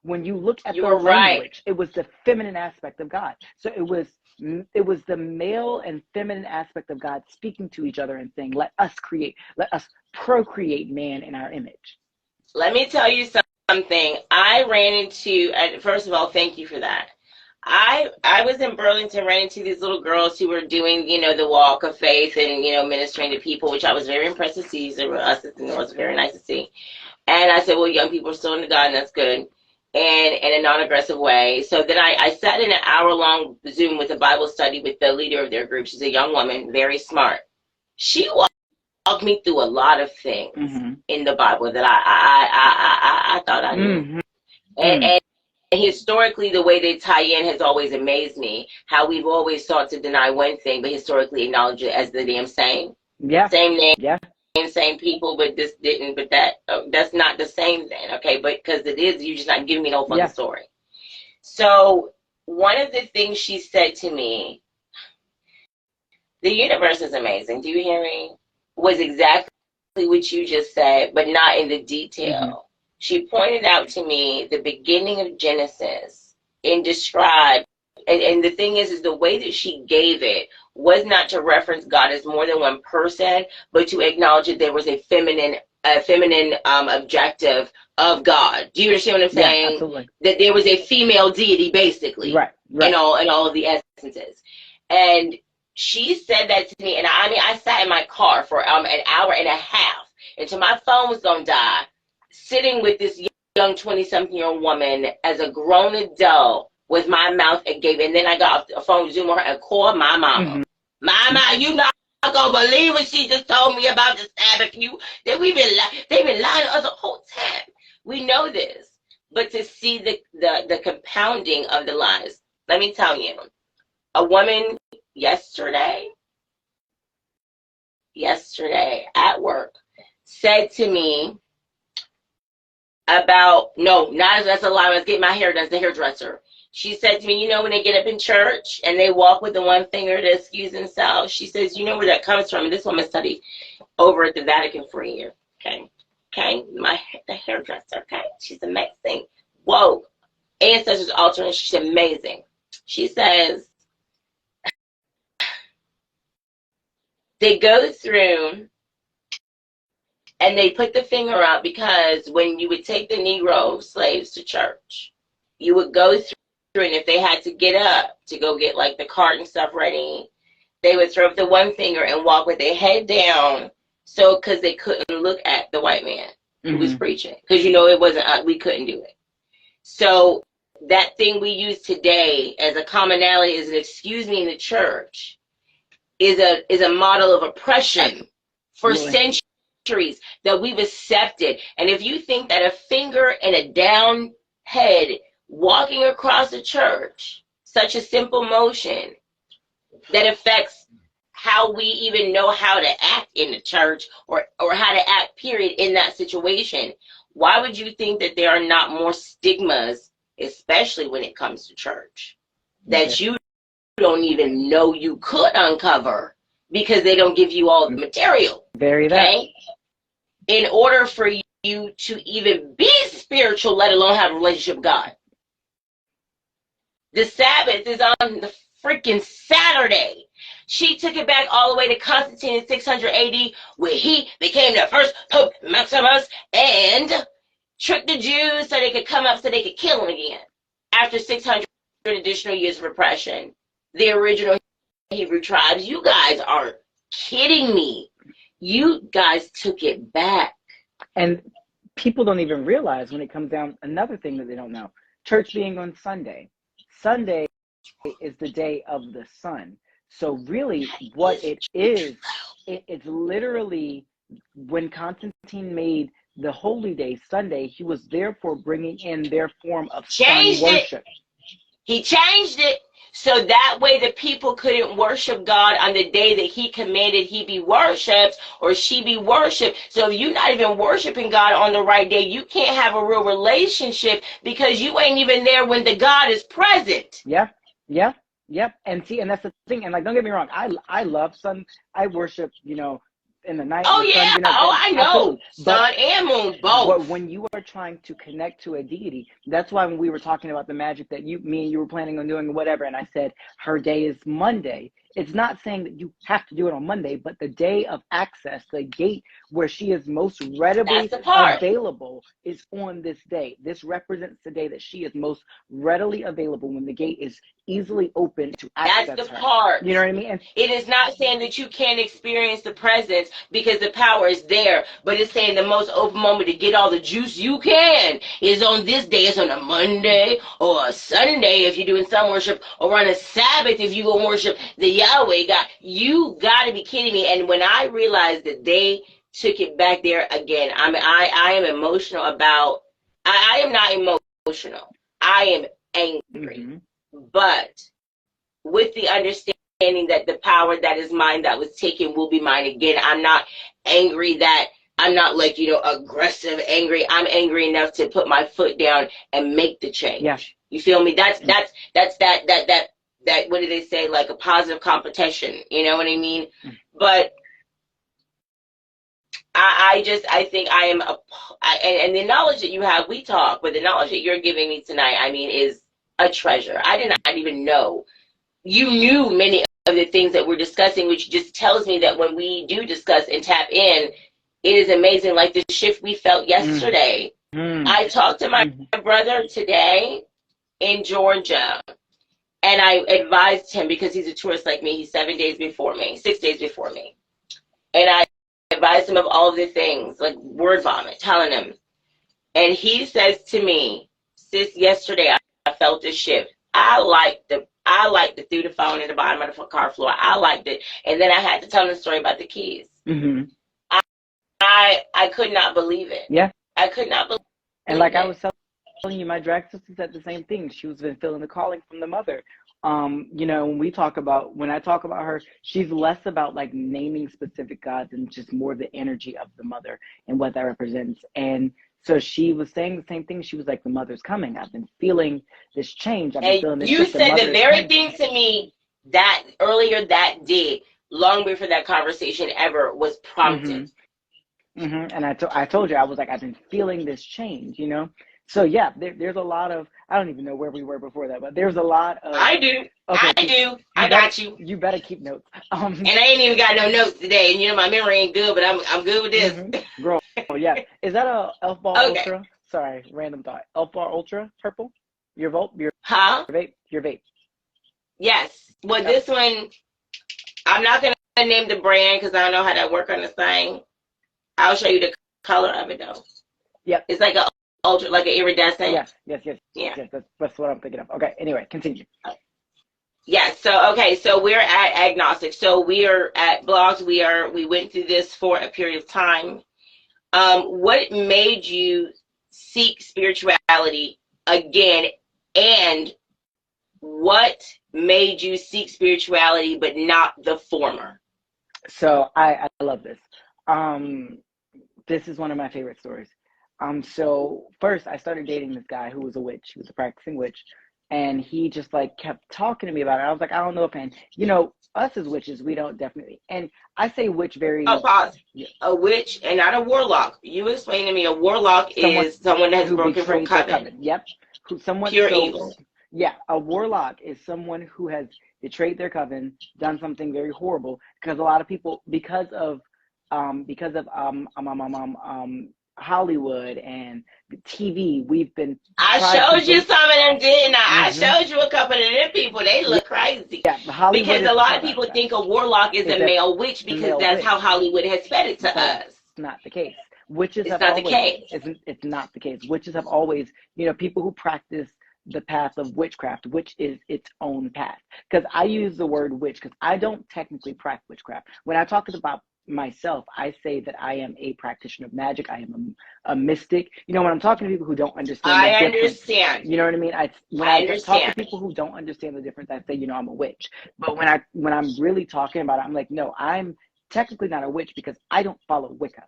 When you look at You the were right. language, it was the feminine aspect of God. So it was the male and feminine aspect of God speaking to each other and saying, let us procreate man in our image. Let me tell you something. I ran into, first of all, thank you for that. I was in Burlington, ran into these little girls who were doing, you know, the walk of faith and, you know, ministering to people, which I was very impressed to see. It was very nice to see. And I said, well, young people are still into God, and that's good. And in a non-aggressive way. So then I sat in an hour-long Zoom with a Bible study with the leader of their group. She's a young woman, very smart. She walked me through a lot of things in the Bible that I thought I knew. And historically, the way they tie in has always amazed me. How we've always sought to deny one thing, but historically acknowledge it as the damn same. Yeah. Same name. Yeah. Same people, but this didn't. But that's not the same then, okay? But because it is, you're just not giving me the whole fucking story. So one of the things she said to me, the universe is amazing. Do you hear me? Was exactly what you just said, but not in the detail. She pointed out to me the beginning of Genesis and described, and the thing is the way that she gave it was not to reference God as more than one person, but to acknowledge that there was a feminine objective of God. Do you understand what I'm saying? Yeah, absolutely. That there was a female deity, basically, right. in all of the essences. And she said that to me, and I sat in my car for an hour and a half until my phone was gonna die, sitting with this young 20-something-year-old woman as a grown adult with my mouth agape. And then I got off the phone, Zoom on her, and called my mama. Mama, you not gonna believe what she just told me about the Sabbath. They've been lying to us the whole time. We know this, but to see the compounding of the lies. Let me tell you, a woman yesterday at work said to me about that's a lie. I was getting my hair done as the hairdresser. She said to me, you know, when they get up in church and they walk with the one finger to excuse themselves, she says, you know where that comes from? And this woman studied over at the Vatican for a year. Okay. The hairdresser. Okay. She's amazing. Whoa. Ancestors altering. She's amazing. She says, they go through and they put the finger up because when you would take the Negro slaves to church, you would go through, and if they had to get up to go get like the cart and stuff ready, they would throw up the one finger and walk with their head down, so because they couldn't look at the white man who was preaching, because you know it wasn't we couldn't do it. So that thing we use today as a commonality, as an excuse me in the church, is a model of oppression for centuries that we've accepted. And if you think that a finger and a down head walking across the church, such a simple motion that affects how we even know how to act in the church or how to act, period, in that situation, why would you think that there are not more stigmas, especially when it comes to church, that you don't even know you could uncover because they don't give you all the material? In order for you to even be spiritual, let alone have a relationship with God. The Sabbath is on the freaking Saturday. She took it back all the way to Constantine in 600 AD, where he became the first Pope Maximus and tricked the Jews so they could come up so they could kill him again. After 600 additional years of repression, the original Hebrew tribes, you guys aren't kidding me. You guys took it back. And people don't even realize when it comes down, another thing that they don't know, church being on Sunday. Sunday is the day of the sun. So really what it is, it's literally when Constantine made the holy day Sunday, he was therefore bringing in their form of sun worship. He changed it so that way the people couldn't worship God on the day that he commanded he be worshipped or she be worshipped. So if you're not even worshiping God on the right day, you can't have a real relationship because you ain't even there when the God is present. And see, and that's the thing. And like, don't get me wrong, I love sun. I worship, you know, in the night, Oh the sun, yeah. you know, Oh, I know. absolutely. Sun and moon, both. When you are trying to connect to a deity, that's why when we were talking about the magic that me and you were planning on doing, whatever, and I said her day is Monday. It's not saying that you have to do it on Monday, but the day of access, the gate where she is most readily That's the part. available is on this day. This represents the day that she is most readily available, when the gate is easily open to access That's the her. part. You know what I mean? And it is not saying that you can't experience the presence because the power is there, but it's saying the most open moment to get all the juice you can is on this day. It's on a Monday or a Sunday if you're doing sun worship, or on a Sabbath if you go worship the Yahweh God. You got to be kidding me. And when I realized that they took it back there again, I am emotional about, I am not emotional. I am angry. But with the understanding that the power that is mine that was taken will be mine again. I'm not angry that I'm not like, aggressive, angry. I'm angry enough to put my foot down and make the change. Yeah. You feel me? That's what do they say? Like a positive competition. You know what I mean? But I think I am and the knowledge that you have, we talk, but the knowledge that you're giving me tonight, I mean, is a treasure. I did not even know. You knew many of the things that we're discussing, which just tells me that when we do discuss and tap in, it is amazing. Like the shift we felt yesterday. I talked to my brother today in Georgia, and I advised him, because he's a tourist like me. He's 6 days before me. And I advised him of all the things, like word vomit, telling him. And he says to me, sis, yesterday I felt a shift. I liked the through the phone at the bottom of the car floor. I liked it. And then I had to tell him the story about the keys. I could not believe it. Yeah. I could not believe it. And like I was telling you, my drag sister said the same thing. She was been feeling the calling from the mother. When I talk about her, she's less about like naming specific gods and just more the energy of the mother and what that represents. And so she was saying the same thing. She was like, the mother's coming. I've been feeling this change. I've been feeling this you shift. said the very thing to me that earlier that day, long before that conversation ever was prompted. And I told you, I was like, I've been feeling this change, So yeah, there's a lot of, I don't even know where we were before that, but there's a lot of. I do. Okay, I do. I got you. You better keep notes. And I ain't even got no notes today. And my memory ain't good, but I'm good with this. Girl, yeah. Is that a Elf Bar Okay. Ultra? Sorry, random thought. Elf Bar Ultra purple? Your vape? Your vape. Yes. Well, this one, I'm not gonna name the brand because I don't know how that works on this thing. I'll show you the color of it though. Yep. It's like a ultra, like an iridescent. Yes. Yeah. Yes, that's what I'm thinking of. Okay. Anyway, continue. Yes. So we're at agnostic. So we are at blogs. We went through this for a period of time. What made you seek spirituality again, and what made you seek spirituality but not the former? So I love this. This is one of my favorite stories. So first I started dating this guy who was a witch. He was a practicing witch. And he just like kept talking to me about it. I was like, I don't know if, and us as witches, we don't definitely, and I say witch very. Oh, pause. Yeah. A witch and not a warlock. You explain to me a warlock is someone that has broken from covenant. Yep. Pure evil. Yeah. A warlock is someone who has betrayed their coven, done something very horrible, because a lot of people, because of Hollywood and TV, we've been. I showed you some of them, didn't I? I showed you a couple of them people. They look crazy. Yeah, because a lot of people think a warlock is a male witch because that's how Hollywood has fed it to us. It's not the case. Witches it's not the case. It's not the case. Witches have always, people who practice the path of witchcraft, which is its own path. Because I use the word witch because I don't technically practice witchcraft. When I talk about myself, I say that I am a practitioner of magic. I am a mystic. When I'm talking to people who don't understand, I understand. You know what I mean? When I talk to people who don't understand the difference, I say, I'm a witch. But when I'm really talking about it, I'm like, no, I'm technically not a witch because I don't follow Wicca.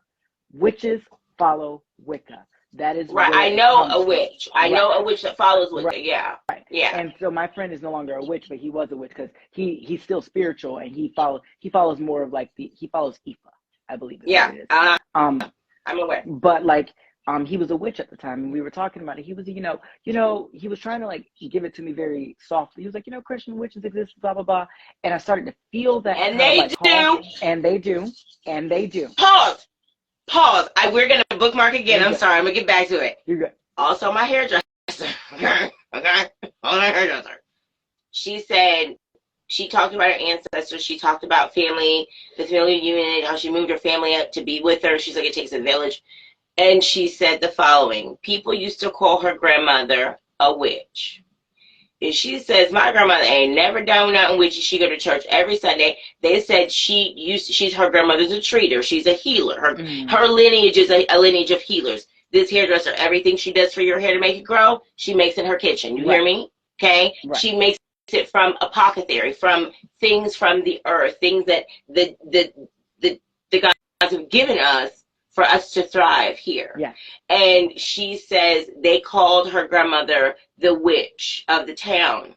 Witches follow Wicca. That is right. I know a witch. I know a witch that follows Wicca. Right. Yeah. Right. Yeah. And so my friend is no longer a witch, but he was a witch because he's still spiritual and he follows more of like he follows Ifa. I believe is Yeah, what it is. I'm aware. But like, he was a witch at the time, and we were talking about it. He was, he was trying to like give it to me very softly. He was like, Christian witches exist, blah blah blah. And I started to feel that And kind of they like call, do. and they do, and they do. Pause. We're gonna bookmark again. I'm sorry. I'm gonna get back to it. You're good. Also, my hairdresser. Okay. On my hairdresser. She said she talked about her ancestors. She talked about family, the family unit, how she moved her family up to be with her. She's like, it takes a village. And she said the following: people used to call her grandmother a witch. And she says, my grandmother ain't never done nothing witchy. She go to church every Sunday. They said she's her grandmother's a treater. She's a healer. Her lineage is a lineage of healers. This hairdresser, everything she does for your hair to make it grow, she makes in her kitchen. You hear me? Okay? Right. She makes it from apothecary, from things from the earth, things that the gods have given us for us to thrive here. Yeah. And she says they called her grandmother the witch of the town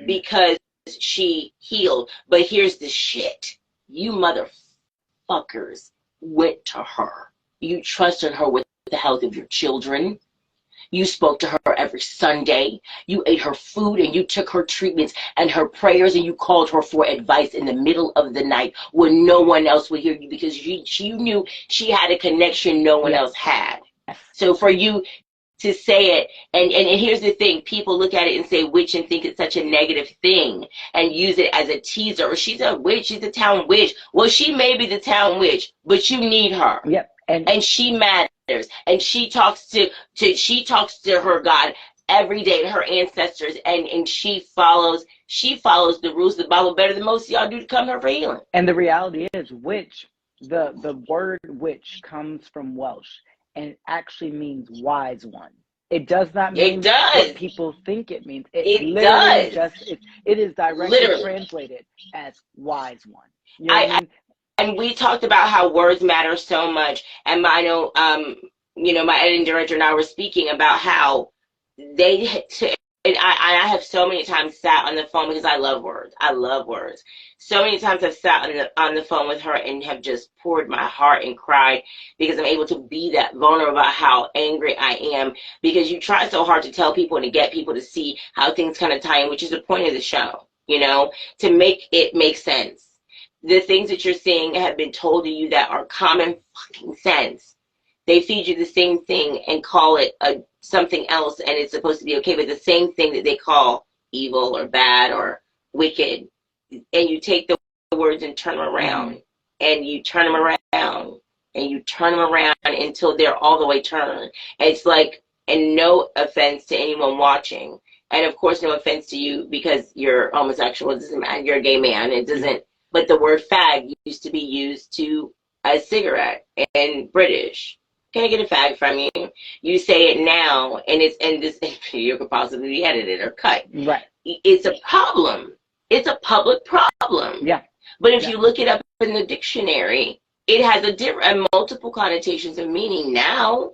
because she healed. But here's the shit. You motherfuckers went to her. You trusted her with the health of your children. You spoke to her every Sunday. You ate her food and you took her treatments and her prayers, and you called her for advice in the middle of the night when no one else would hear you, because you knew she had a connection no one else had. So for you to say it, and here's the thing, people look at it and say witch and think it's such a negative thing and use it as a teaser. Or she's a witch, she's a town witch. Well, she may be the town witch, but you need her. Yep. And she matters. And she talks to her God every day, to her ancestors, and she follows the rules of the Bible better than most of y'all do to come to her for healing. And the reality is, witch, the word witch comes from Welsh and it actually means wise one. It does not mean what people think it means. It literally does. It is directly translated as wise one. You know what I mean? And we talked about how words matter so much. And I know, my editing director and I were speaking about how and I have so many times sat on the phone, because I love words. I love words. So many times I've sat on the phone with her and have just poured my heart and cried, because I'm able to be that vulnerable about how angry I am, because you try so hard to tell people and to get people to see how things kind of tie in, which is the point of the show, to make it make sense. The things that you're seeing have been told to you that are common fucking sense. They feed you the same thing and call it something else, and it's supposed to be okay, but the same thing that they call evil or bad or wicked, and you take the words and turn them around, and you turn them around, and you turn them around until they're all the way turned. It's like, and no offense to anyone watching, and of course no offense to you because you're homosexual, it doesn't matter, you're a gay man, it doesn't. But the word fag used to be used to a cigarette in British. Can I get a fag from you? You say it now, and this you could possibly be edited or cut. Right. It's a problem. It's a public problem. Yeah. But if you look it up in the dictionary, it has multiple connotations of meaning now,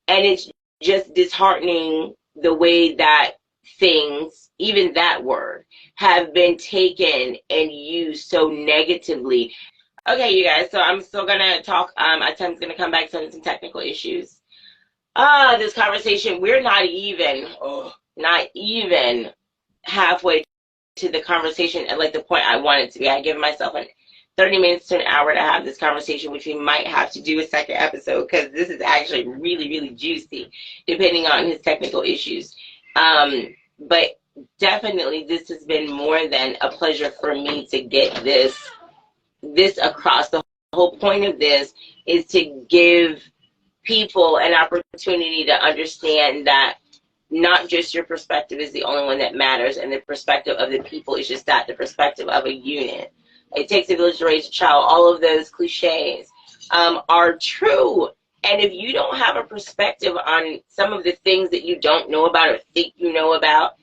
and it's just disheartening the way that things, even that word, have been taken and used so negatively. Okay, you guys, so I'm still going to talk. My time's going to come back to some technical issues. This conversation, we're not even halfway to the conversation at like the point I want it to be. I give myself 30 minutes to an hour to have this conversation, which we might have to do a second episode, because this is actually really, really juicy, depending on his technical issues. But definitely this has been more than a pleasure for me to get this across. The whole point of this is to give people an opportunity to understand that not just your perspective is the only one that matters, and the perspective of the people is just that, the perspective of a unit. It takes a village to raise a child. All of those cliches are true. And if you don't have a perspective on some of the things that you don't know about or think you know about,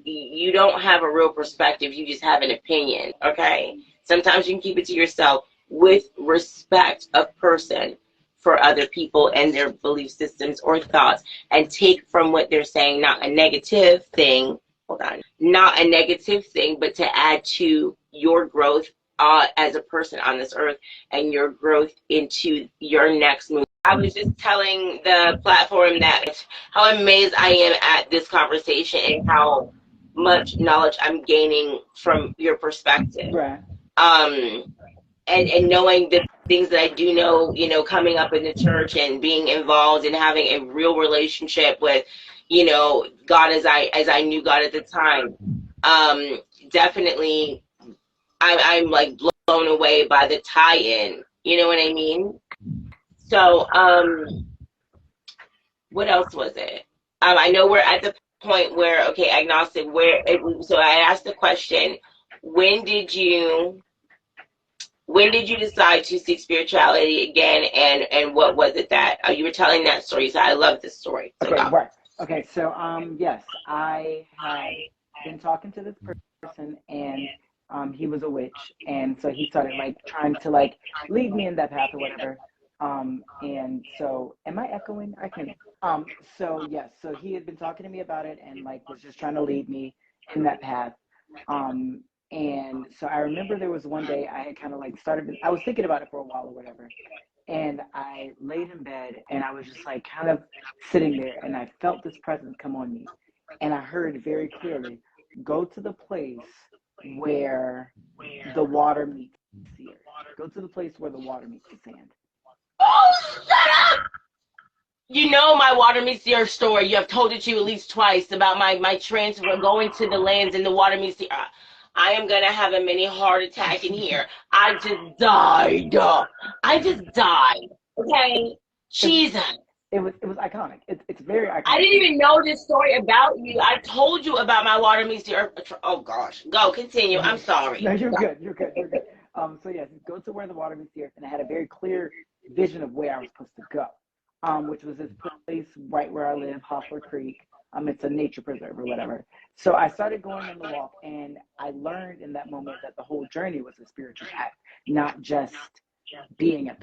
you don't have a real perspective. You just have an opinion, okay? Sometimes you can keep it to yourself with respect of person for other people and their belief systems or thoughts, and take from what they're saying, not a negative thing, not a negative thing, but to add to your growth as a person on this earth and your growth into your next move. I was just telling the platform that how amazed I am at this conversation and how much knowledge I'm gaining from your perspective. Right. And knowing the things that I do know, you know, coming up in the church and being involved and having a real relationship with, you know, God as I knew God at the time. Definitely I'm like blown away by the tie-in. You know what I mean? So, what else was it? I know we're at the point where, okay, agnostic, so I asked the question, when did you decide to seek spirituality again, and what was it that you were telling that story? So I love this story. So Okay, go. right. Okay, so yes, I had been talking to this person, and he was a witch, and so he started like trying to like lead me in that path or whatever. And so am I echoing? I can. So yes, so he had been talking to me about it and like was just trying to lead me in that path. Um, and so I remember there was one day I had kind of like I was thinking about it for a while or whatever. And I laid in bed and I was just like kind of sitting there and I felt this presence come on me. And I heard very clearly, go to the place where the water meets the earth. Go to the place where the water meets the sand. Oh, shut up! You know my water meets the earth story. You have told it to you at least twice about my transfer going to the lands and the water meets the earth. I am gonna have a mini heart attack in here. I just died. I just died. Okay, Jesus. It was iconic. It's very iconic. I didn't even know this story about you. I told you about my water meets the earth. Oh gosh, go continue. I'm sorry. No, you're good. You're good. You're good. So yes, go to where the water meets the earth, and I had a very clear vision of where I was supposed to go, which was this place right where I live, Hostler Creek. It's a nature preserve or whatever. So I started going on the walk, and I learned in that moment that the whole journey was a spiritual act, not just being at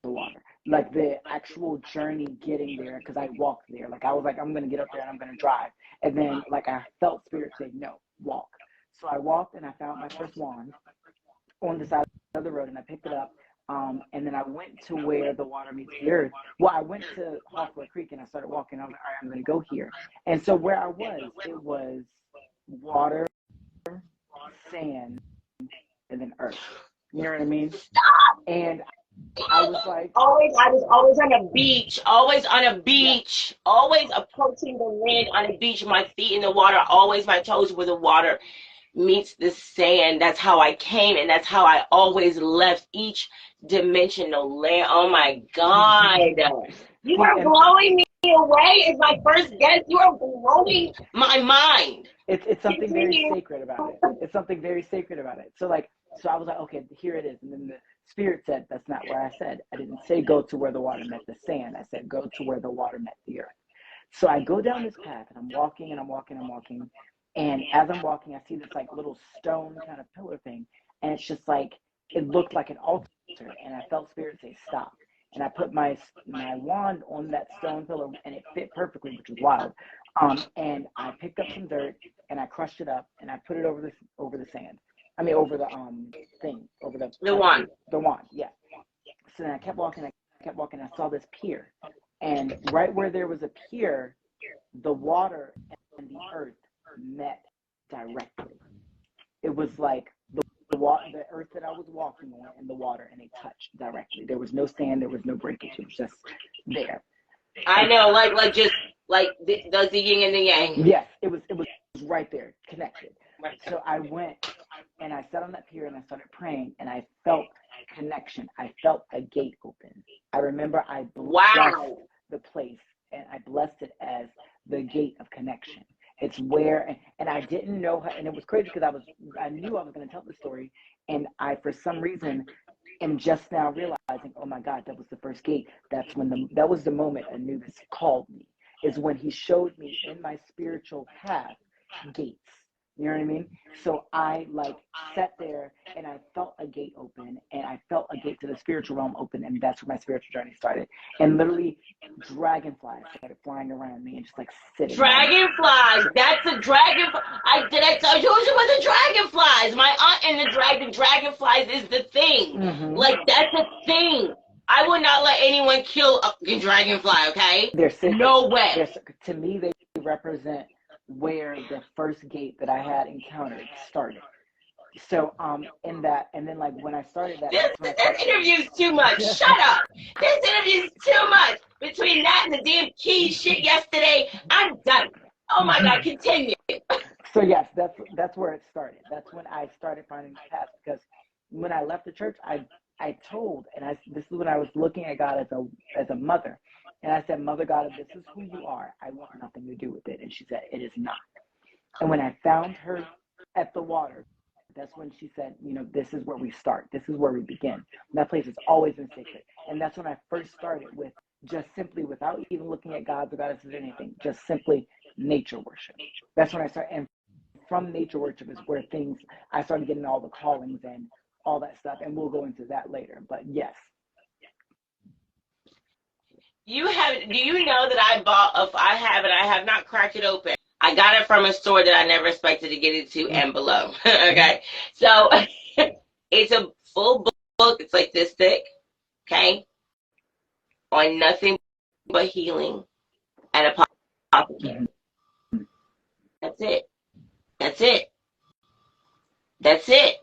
the water. Like the actual journey getting there, because I walked there. Like I was like, I'm gonna get up there and I'm gonna drive. And then like I felt spirit say, no, walk. So I walked and I found my first wand on the side of the road and I picked it up. And then I went to where the water meets the earth. Well, I went to Hawthorne Creek and I started walking. I was like, all right, I'm going to go here. And so where I was, it was water, sand, and then earth. You know what I mean? And I was like, I was always on a beach, always on a beach, yeah. Always approaching the land on a beach, my feet in the water, always my toes where the water meets the sand. That's how I came, and that's how I always left each dimensional land. Oh my God. You are blowing me away as my first guest. You are blowing my mind. It's something very sacred about it. It's something very sacred about it. So I was like, okay, here it is. And then the spirit said, that's not where I said. I didn't say go to where the water met the sand. I said go to where the water met the earth. So I go down this path and I'm walking and I'm walking and I'm walking. And as I'm walking, I see this like little stone kind of pillar thing. And it's just like, it looked like an altar. And I felt spirit say, stop. And I put my wand on that stone pillar and it fit perfectly, which was wild. And I picked up some dirt and I crushed it up and I put it over the sand. I mean, over the thing, over the wand. The wand, yeah. So then I kept walking. I saw this pier. And right where there was a pier, the water and the earth met directly. It was like the earth that I was walking on and the water, and they touched directly. There was no sand, there was no breakage. It was just there. I know, like just like the yin and the yang. Yes, it was right there, connected. So I went and I sat on that pier and I started praying and I felt connection. I felt a gate open. I remember I blessed the place and I blessed it as the gate of connection. It's where, and I didn't know how, and it was crazy because I knew I was going to tell the story, and I, for some reason, am just now realizing, oh my God, that was the first gate. That was the moment Anubis called me, is when he showed me in my spiritual path gates. You know what I mean? So I like sat there and I felt a gate open and I felt a gate to the spiritual realm open, and that's where my spiritual journey started. And literally dragonflies started flying around me and just like sitting on me. Dragonflies. That's a dragonfly. I told you it was the dragonflies. My aunt and the dragonflies is the thing. Mm-hmm. Like, that's a thing. I would not let anyone kill a dragonfly, okay? They're sitting, no way. to me, they represent where the first gate that I had encountered started. So in that, and then like when I started that, This interview's too much. Shut up. This interview's too much. Between that and the damn key shit yesterday, I'm done. Oh my God, continue. So yes, that's where it started. That's when I started finding the path, because when I left the church, I told, and this is when I was looking at God as a mother, and I said, Mother God, if this is who you are, I want nothing to do with it. And she said, it is not. And when I found her at the water, that's when she said, this is where we start. This is where we begin. And that place has always been sacred. And that's when I first started with just simply, without even looking at gods or goddesses or anything, just simply nature worship. That's when I started. And from nature worship is where I started getting all the callings and all that stuff. And we'll go into that later. But yes. Do you know that I have not cracked it open. I got it from a store that I never expected to get into and below. Okay. So it's a full book. It's like this thick. Okay. On nothing but healing and apothecary. That's it. That's it. That's it.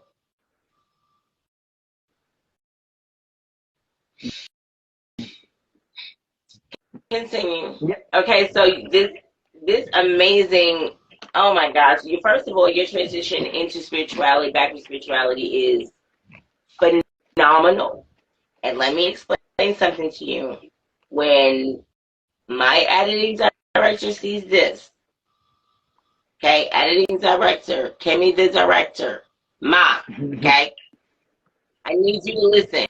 Continue. Yep. Okay, so this amazing, oh my gosh, first of all, your transition into spirituality, back to spirituality, is phenomenal. And let me explain something to you. When my editing director sees this, okay, editing director, Kimmy the director, Ma, okay, I need you to listen.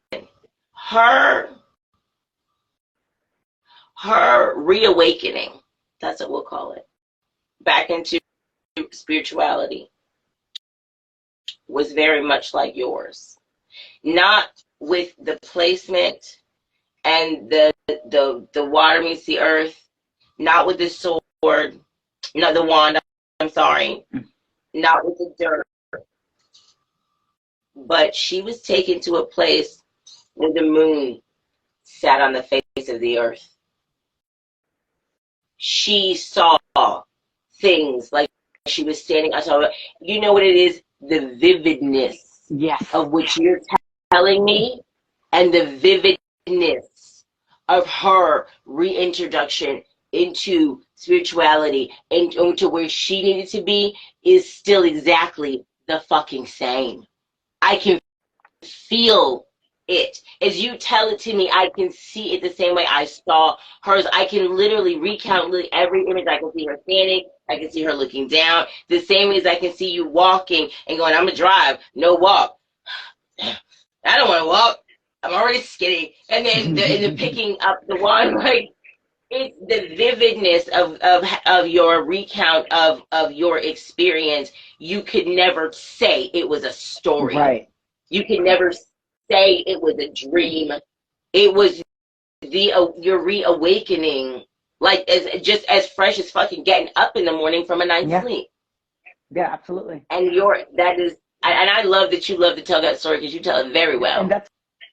Her reawakening, that's what we'll call it, back into spirituality was very much like yours. Not with the placement and the water meets the earth, not with the sword, not the wand, I'm sorry, not with the dirt. But she was taken to a place where the moon sat on the face of the earth. She saw things like she was standing. I saw, you know what it is? The vividness, yes, of which you're telling me, and the vividness of her reintroduction into spirituality and into where she needed to be is still exactly the fucking same. I can feel it. As you tell it to me, I can see it the same way I saw hers. I can literally recount every image. I can see her standing. I can see her looking down. The same way as I can see you walking and going, I'm going to drive, no walk. I don't want to walk. I'm already skinny. And then the picking up the one, like, it's the vividness of your recount of your experience. You could never say it was a story. Right. You could never say it was a dream. It was your reawakening, like just as fresh as fucking getting up in the morning from a night's sleep. Yeah, absolutely. And I love that you love to tell that story, because you tell it very well. And that's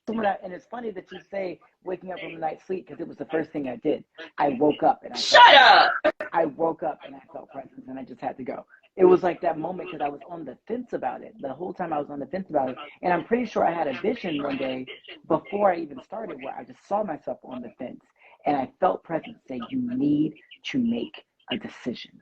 and it's funny that you say waking up from a night's sleep, because it was the first thing I did. I woke up and I woke up and I felt presence, and I just had to go. It was like that moment, because I was on the fence about it. The whole time I was on the fence about it. And I'm pretty sure I had a vision one day before I even started where I just saw myself on the fence. And I felt presence say, you need to make a decision.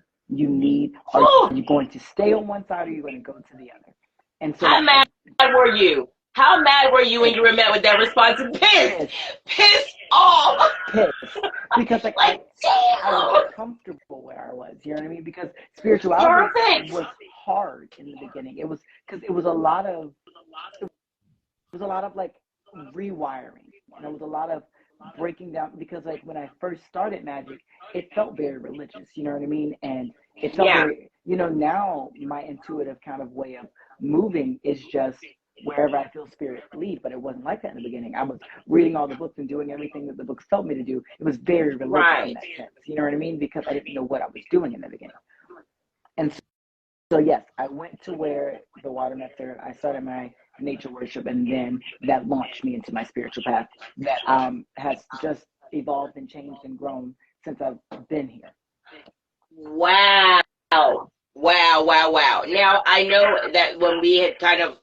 Are you going to stay on one side, or are you going to go to the other? And so how mad were you? How mad were you when you were met with that response? Pissed off. Pissed. Because I was comfortable where I was. You know what I mean? Because spirituality was hard in the beginning. It was because it was a lot of like rewiring, and it was a lot of breaking down, because like when I first started magic, it felt very religious. You know what I mean? And it felt now my intuitive kind of way of moving is just wherever I feel spirit lead, but it wasn't like that in the beginning. I was reading all the books and doing everything that the books told me to do. It was very religious in that sense. You know what I mean? Because I didn't know what I was doing in the beginning. And so yes, I went to where the water met there. I started my nature worship, and then that launched me into my spiritual path that has just evolved and changed and grown since I've been here. Wow. Wow. Now, I know that when we had kind of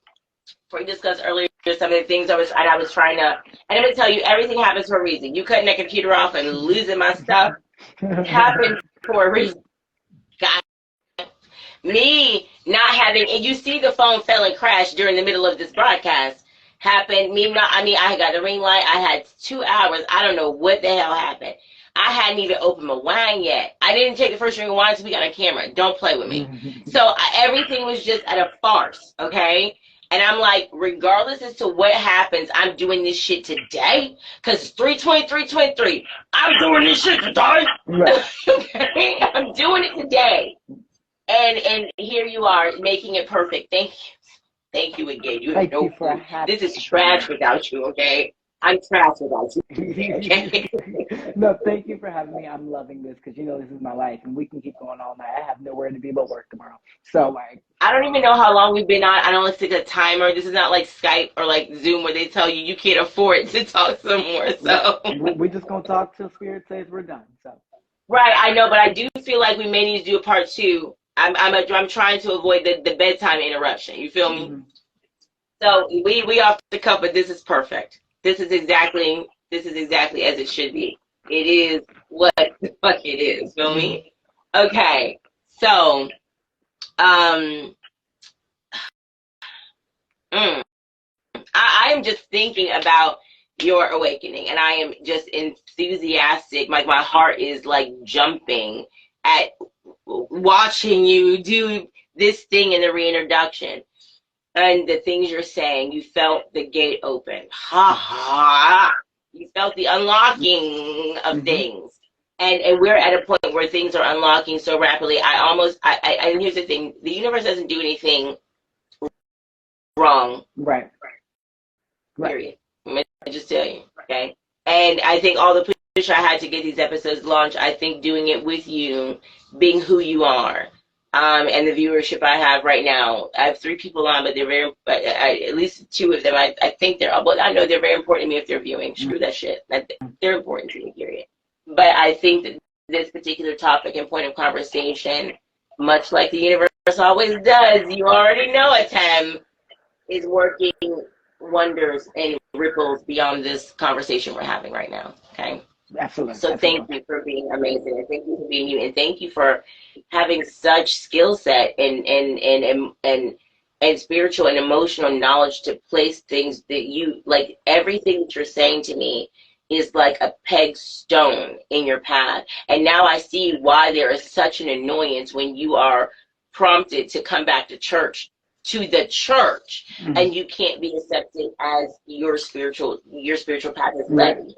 discussed earlier some of the things I was trying to, and I'm going to tell you, everything happens for a reason. You cutting that computer off and losing my stuff, it happened for a reason. God. Me not having, and you see the phone fell and crashed during the middle of this broadcast, happened, I got the ring light, I had 2 hours, I don't know what the hell happened. I hadn't even opened my wine yet. I didn't take the first drink of wine until we got on camera. Don't play with me. So everything was just at a farce, okay? And I'm like, regardless as to what happens, I'm doing this shit today. Because 3/23/23, I'm doing this shit today. Right. Okay? I'm doing it today. And here you are, making it perfect. Thank you again. You have no clue. This is trash without you, okay? I'm trash without you. Okay? No, thank you for having me. I'm loving this because this is my life, and we can keep going all night. I have nowhere to be but work tomorrow. So I don't even know how long we've been on. I don't stick a timer. This is not like Skype or like Zoom where they tell you can't afford to talk some more. So we're just gonna talk till Spirit says we're done. So right, I know, but I do feel like we may need to do a part 2. I'm trying to avoid the bedtime interruption. You feel me? So we off the cuff, but this is perfect. This is exactly as it should be. It is what the fuck it is. Feel me? Okay. So I am just thinking about your awakening, and I am just enthusiastic. Like my heart is like jumping at watching you do this thing in the reintroduction. And the things you're saying, you felt the gate open. You felt the unlocking of things. And we're at a point where things are unlocking so rapidly. And here's the thing, the universe doesn't do anything wrong. Right. Period. I'm going to just tell you, okay? And I think all the push I had to get these episodes launched, I think doing it with you, being who you are, and the viewership I have right now. I have 3 people on, but they're very, at least 2 of them, I think I know they're very important to me if they're viewing. Screw that shit. They're important to me, period. But I think that this particular topic and point of conversation, much like the universe always does, you already know it, Tim, is working wonders and ripples beyond this conversation we're having right now, okay? Absolutely. So thank you for being amazing, and thank you for being you, and thank you for having such skill set and spiritual and emotional knowledge to place things that you like. Everything that you're saying to me is like a peg stone in your path, and now I see why there is such an annoyance when you are prompted to come back to the church, and you can't be accepted as your spiritual path is led.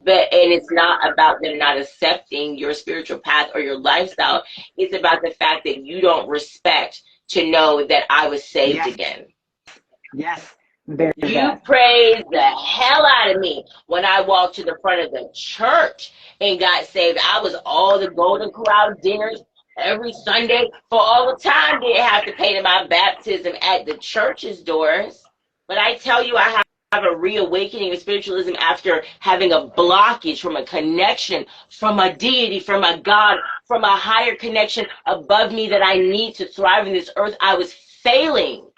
And it's not about them not accepting your spiritual path or your lifestyle. It's about the fact that you don't respect to know that I was saved again. Yes. You praised the hell out of me when I walked to the front of the church and got saved. I was all the Golden Corral dinners every Sunday for all the time. Didn't have to pay to my baptism at the church's doors. But I tell you, I have a reawakening of spiritualism after having a blockage from a connection, from a deity, from a God, from a higher connection above me that I need to thrive in this earth. I was failing,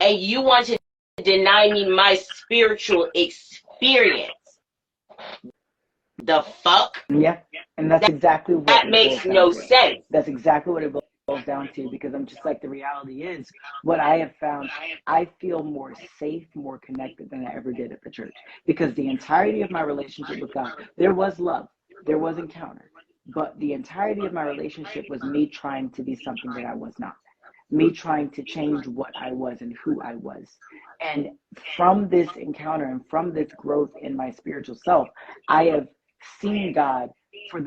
and you want to deny me my spiritual experience. The fuck? Yeah, and that's exactly what that makes no sense. That's exactly what it boils down to, because I'm just like, the reality is, what I have found, I feel more safe, more connected than I ever did at the church, because the entirety of my relationship with God, there was love, there was encounter, but the entirety of my relationship was me trying to be something that I was not, me trying to change what I was and who I was. And from this encounter and from this growth in my spiritual self, I have seen God for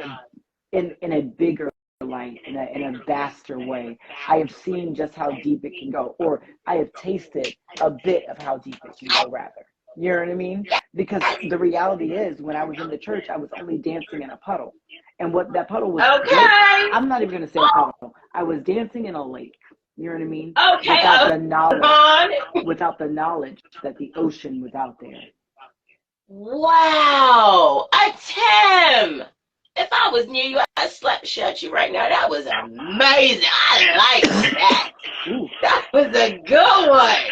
in a bigger light in a vaster way. I have seen just how deep it can go, or I have tasted a bit of how deep it can go, rather. You know what I mean? Because the reality is, when I was in the church, I was only dancing in a puddle. And what that puddle was, I'm not even going to say a puddle. I was dancing in a lake. You know what I mean? Okay. Without the knowledge that the ocean was out there. Wow. Tim. If I was near you, I'd shut you right now. That was amazing. I like that. Ooh. That was a good one.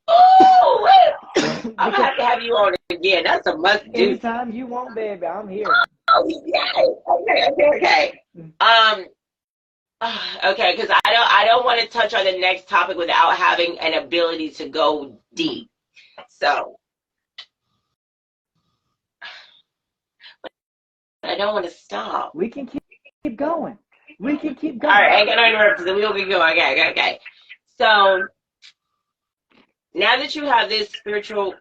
Ooh, I'm gonna have to have you on again. That's a must do. Anytime you want, baby, I'm here. Oh yeah. Okay. Okay, because I don't want to touch on the next topic without having an ability to go deep. So I don't want to stop. We can keep going. We can keep going. All right, I ain't gonna interrupt you. We'll be going. Okay. So now that you have this spiritual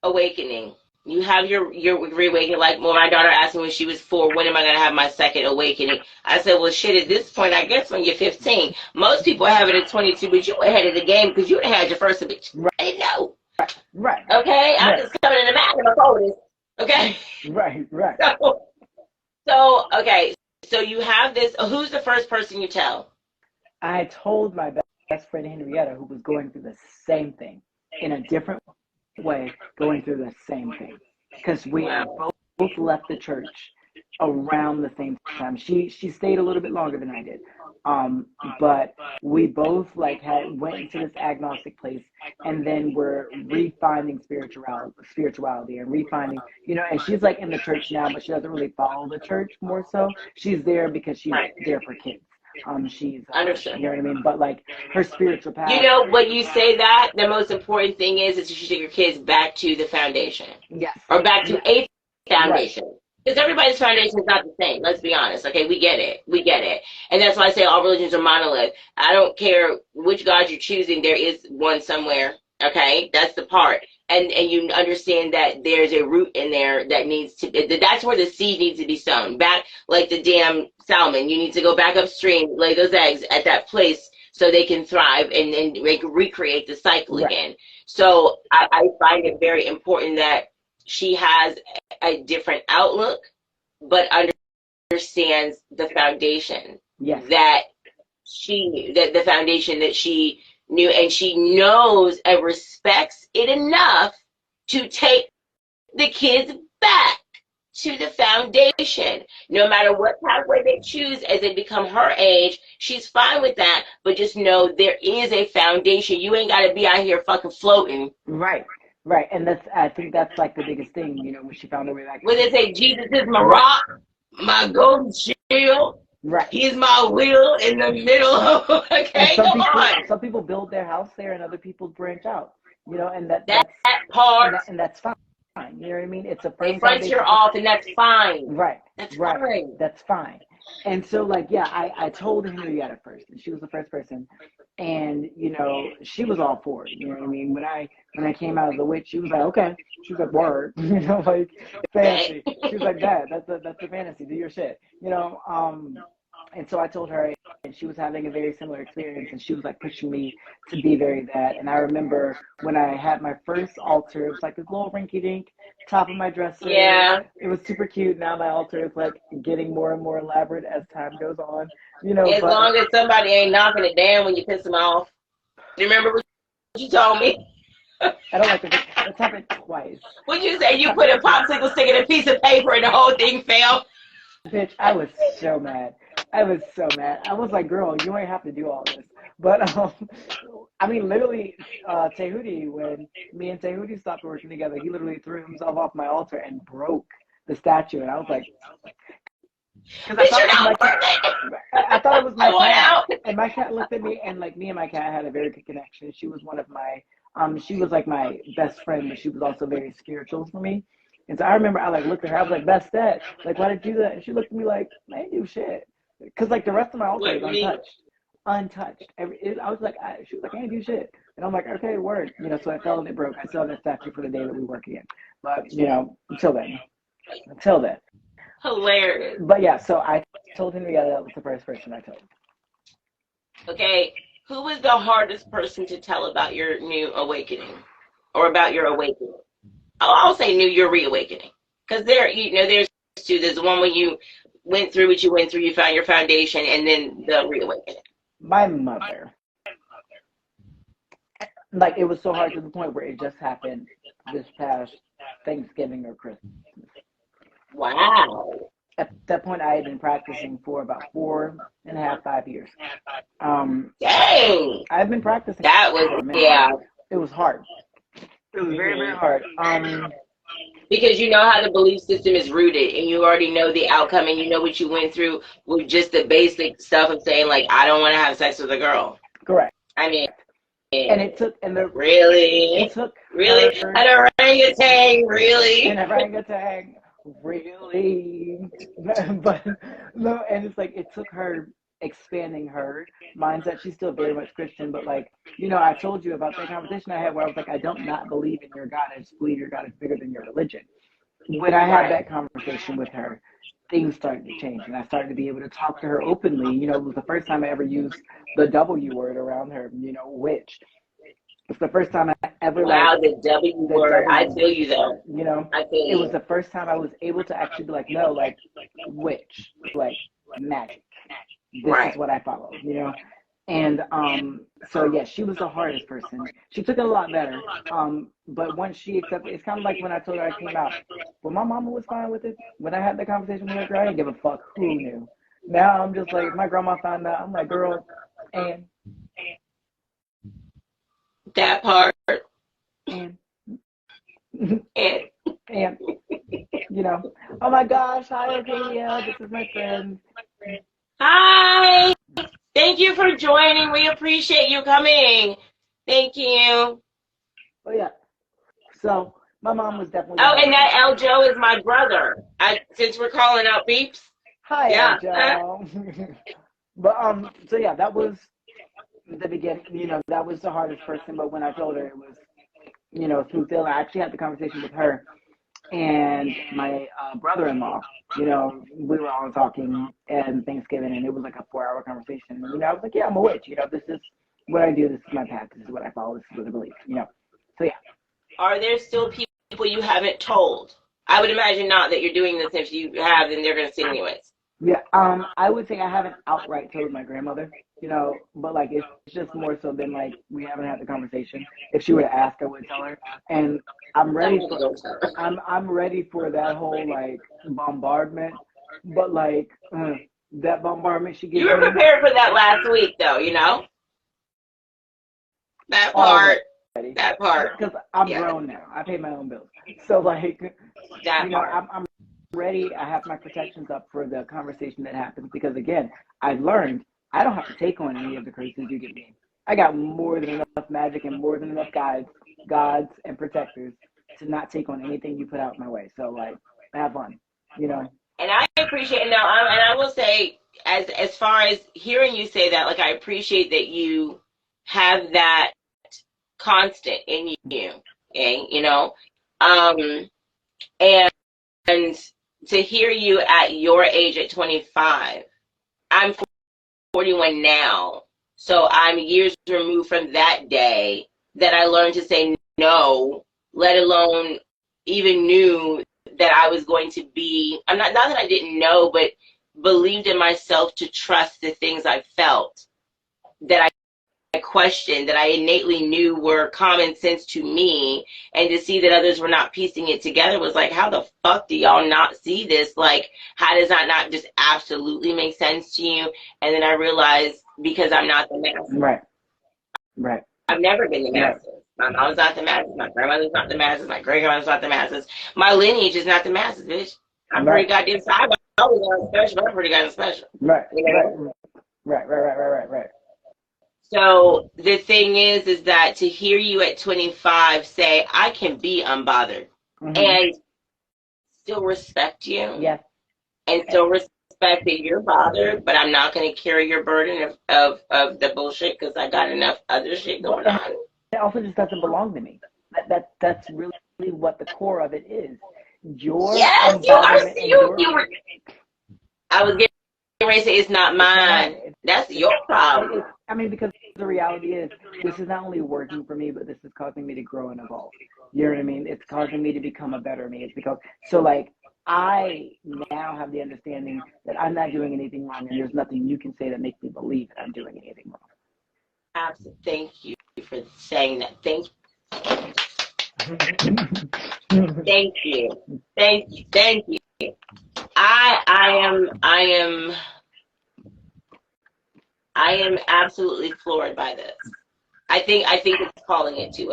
awakening, you have your reawakening. Like when my daughter asked me when she was 4, when am I gonna have my second awakening? I said, well, shit. At this point, I guess when you're 15. Most people have it at 22, but you were ahead of the game because you had your first eviction. Right. I didn't know. Right. Okay, I'm just coming in the back of my folders. Okay. Right. So okay. So you have this. Who's the first person you tell? I told my best friend Henrietta, who was going through the same thing in a different way, going through the same thing, because we both left the church around the same time. She stayed a little bit longer than I did, but we both went into this agnostic place, and then we're refining spirituality and refining, and she's like in the church now, but she doesn't really follow the church. More so, she's there because she's there for kids. She's understood. You know what I mean? But like her spiritual path. When you say that, the most important thing is that you should take your kids back to the foundation. Yes. Or back to a foundation. Right. Because everybody's foundation is not the same. Let's be honest. Okay, we get it. And that's why I say all religions are monolith. I don't care which God you're choosing. There is one somewhere. Okay, that's the part. And you understand that there's a root in there that needs to be, that's where the seed needs to be sown. Back like the damn salmon. You need to go back upstream, lay those eggs at that place so they can thrive and recreate the cycle again. So I find it very important that she has a different outlook, but understands the foundation. Yes. That the foundation that she knew, and she knows and respects it enough to take the kids back to the foundation. No matter what pathway they choose as they become her age, she's fine with that, but just know there is a foundation. You ain't got to be out here fucking floating. Right. And I think that's like the biggest thing, when she found her way back. When they say Jesus is my rock, my golden shield, right. He's my wheel in the middle of, okay, come on. Some people build their house there and other people branch out, and that's part. And that's fine. You know what I mean? It's a firm frontier off, and that's fine. Right. That's right. fine. That's fine. And so, I told Henrietta first, and she was the first person, and she was all for it. You know what I mean? When I came out of the witch, she was like, okay. She was like, word, like fantasy. She was like, Dad, that's a fantasy. Do your shit, And so I told her, and she was having a very similar experience, and she was like pushing me to be very that. And I remember when I had my first altar, it was like this little rinky-dink top of my dresser. Yeah. It was super cute. Now my altar is like getting more and more elaborate as time goes on. As long as somebody ain't knocking it down when you piss them off. You remember what you told me? I don't like to. It's happened twice. What'd you say? You put a popsicle stick in a piece of paper and the whole thing fell? Bitch, I was so mad. I was like, girl, you ain't have to do all this. But, literally, Tehudi, when me and Tehudi stopped working together, he literally threw himself off my altar and broke the statue. And I was like, because I thought it was my cat. And my cat looked at me, and me and my cat had a very good connection. She was one of my, she was like my best friend, but she was also very spiritual for me. And so I remember I looked at her, I was like, Bestette, why did you do that? And she looked at me like, I didn't do shit. Because the rest of my altar is untouched. I was like, she was like, I didn't do shit. And I'm like, okay, word. So I fell and it broke. I still have that statue for the day that we work again. But, until then. Hilarious. But yeah, so I told Henrietta. That was the first person I told. Okay, who was the hardest person to tell about your new awakening, or about your awakening? I'll say your reawakening, because there's two. There's the one when you went through what you went through, you found your foundation, and then the reawakening. My mother. Like, it was so hard to the point where it just happened this past Thanksgiving or Christmas. Wow. At that point, I had been practicing for about 4.5, 5 years. Dang. I've been practicing. That was, yeah. It was hard. It was very, very hard. Because you know how the belief system is rooted, and you already know the outcome, and you know what you went through with just the basic stuff of saying, like, I don't want to have sex with a girl. Correct. I mean, and it took, and the really, it took really, her, an orangutan, really, and a orangutan, really, but no, and it's like it took her expanding her mindset. She's still very much Christian, but like, you know, I told you about that conversation I had where I was like, I don't not believe in your God. I just believe your God is bigger than your religion. When I had that conversation with her, things started to change, and I started to be able to talk to her openly. You know, it was the first time I ever used the W word around her, you know, witch. It's the first time I ever the W word. I feel you though. You know, it was the first time I was able to actually be like, no, like witch, like magic. This is what I follow, you know. And so yeah, she was the hardest person. She took it a lot better. But once she accepted, it's kind of like when I told her I came out. Well, my mama was fine with it. When I had the conversation with her, girl, I didn't give a fuck who knew. Now I'm just like, my grandma found out. I'm like, girl, and that part, and you know, oh my gosh, hi Arcadia, this is my friend. Hi. Thank you for joining. We appreciate you coming. Thank you. Oh yeah. So my mom was definitely. Oh, and that El Joe is my brother. Since we're calling out beeps. Hi, El Joe. But so yeah, that was the beginning. You know, that was the hardest person. But when I told her, it was, you know, smooth sailing. I actually had the conversation with her and my brother-in-law. You know, we were all talking at Thanksgiving, and it was like a 4-hour conversation. And, you know, I was like, yeah, I'm a witch. You know, this is what I do. This is my path. This is what I follow. This is what I believe. You know, so yeah. Are there still people you haven't told? I would imagine not, that you're doing this. If you have, then they're going to see anyways. Yeah, I would say I haven't outright told my grandmother, you know, but like it's just more so than like we haven't had the conversation. If she were to ask, I would tell her. And I'm ready for I'm ready for that whole like bombardment, but like that bombardment she gave me. You were prepared for that last week, though, you know. That part. Already. That part. Because I'm grown now. I pay my own bills, so like that you know, part. I'm ready. I have my protections up for the conversation that happens because again, I've learned I don't have to take on any of the crazies you give me. I got more than enough magic and more than enough gods and protectors to not take on anything you put out my way. So like, have fun, you know. And I appreciate and I will say, as far as hearing you say that, like I appreciate that you have that constant in you, okay? You know, and to hear you at your age at 25, I'm 41 now, so I'm years removed from that day that I learned to say no, let alone even knew that I was going to be, I'm not that I didn't know, but believed in myself to trust the things I felt, that I questioned, that I innately knew were common sense to me, and to see that others were not piecing it together was like, how the fuck do y'all not see this? Like, how does that not just absolutely make sense to you? And then I realized, because I'm not the masses. Right. I've never been the masses. My mom's not the masses. My grandmother's not the masses. My great-grandmother's not the masses. My lineage is not the masses, bitch. I'm pretty goddamn special. I was special, but I'm pretty goddamn special. Right. You know? Right. So the thing is that to hear you at 25 say, I can be unbothered, and still respect you. Yes. And still respect that you're bothered, but I'm not going to carry your burden of the bullshit because I got enough other shit going on. It also just doesn't belong to me. That's really what the core of it is. your Yes, you are. embodiment and your You were. I was getting ready to say it's not mine. That's your problem. I mean, because the reality is, this is not only working for me, but this is causing me to grow and evolve. You know what I mean? It's causing me to become a better me. It's because, so like, I now have the understanding that I'm not doing anything wrong, and there's nothing you can say that makes me believe that I'm doing anything wrong. Absolutely. Thank you for saying that. Thank you. Thank you. I am absolutely floored by this. I think it's calling it to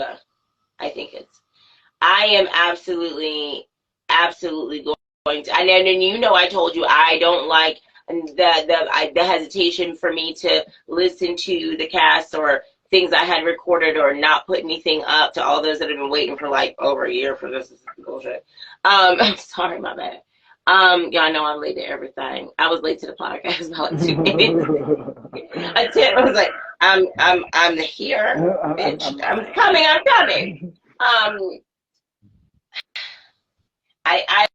I am absolutely going to, and you know, I told you I don't like the hesitation for me to listen to the cast or things I had recorded or not put anything up. To all those that have been waiting for like over a year for this bullshit. I'm sorry, my bad. Y'all know I'm late to everything. I was late to the podcast about 2 minutes. I was like, I'm here, bitch. I'm coming. I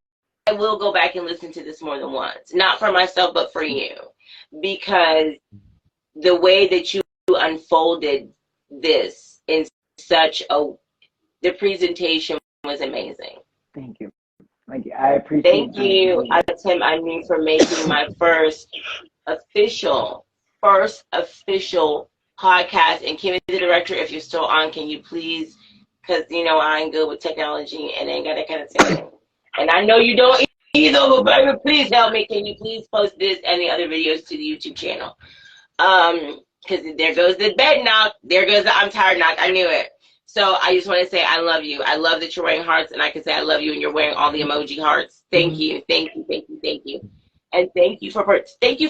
will go back and listen to this more than once. Not for myself, but for you. Because the way that you unfolded this in the presentation was amazing. Thank you. I appreciate Thank you, Tim, for making my first official podcast. And Kimmy, the director, if you're still on, can you please, because you know I ain't good with technology and ain't got that kind of thing. And I know you don't either, but baby, please help me. Can you please post this and the other videos to the YouTube channel? Because there goes the bed knock. There goes the I'm tired knock. I knew it. So I just want to say I love you. I love that you're wearing hearts, and I can say I love you, and you're wearing all the emoji hearts. Thank you. And thank you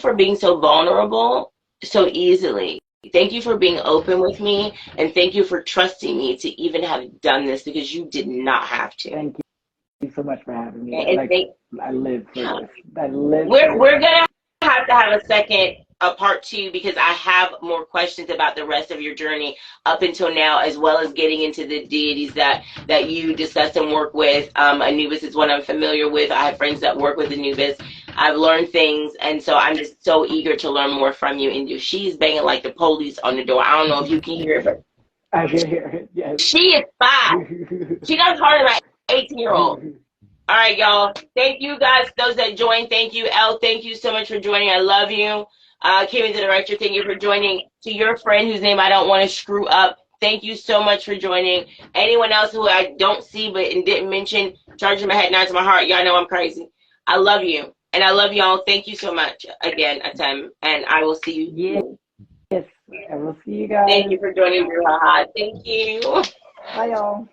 for being so vulnerable so easily. Thank you for being open with me, and thank you for trusting me to even have done this, because you did not have to. Thank you so much for having me. I live for this. We're gonna have to have a part 2, because I have more questions about the rest of your journey up until now, as well as getting into the deities that you discuss and work with. Anubis is one I'm familiar with. I have friends that work with Anubis. I've learned things, and so I'm just so eager to learn more from you. And she's banging like the police on the door. I don't know if you can hear it, but I can hear it. Yes. She is 5. She got harder than my 18-year-old. All right, y'all. Thank you guys, those that joined. Thank you, Elle. Thank you so much for joining. I love you. Kimmy, the director, thank you for joining. To your friend whose name I don't want to screw up, thank you so much for joining. Anyone else who I don't see but and didn't mention, charging my head, not to my heart. Y'all know I'm crazy. I love you. And I love y'all. Thank you so much again, Atem. And I will see you. Yes, I will see you guys. Thank you for joining Brewhaha. Thank you. Bye, y'all.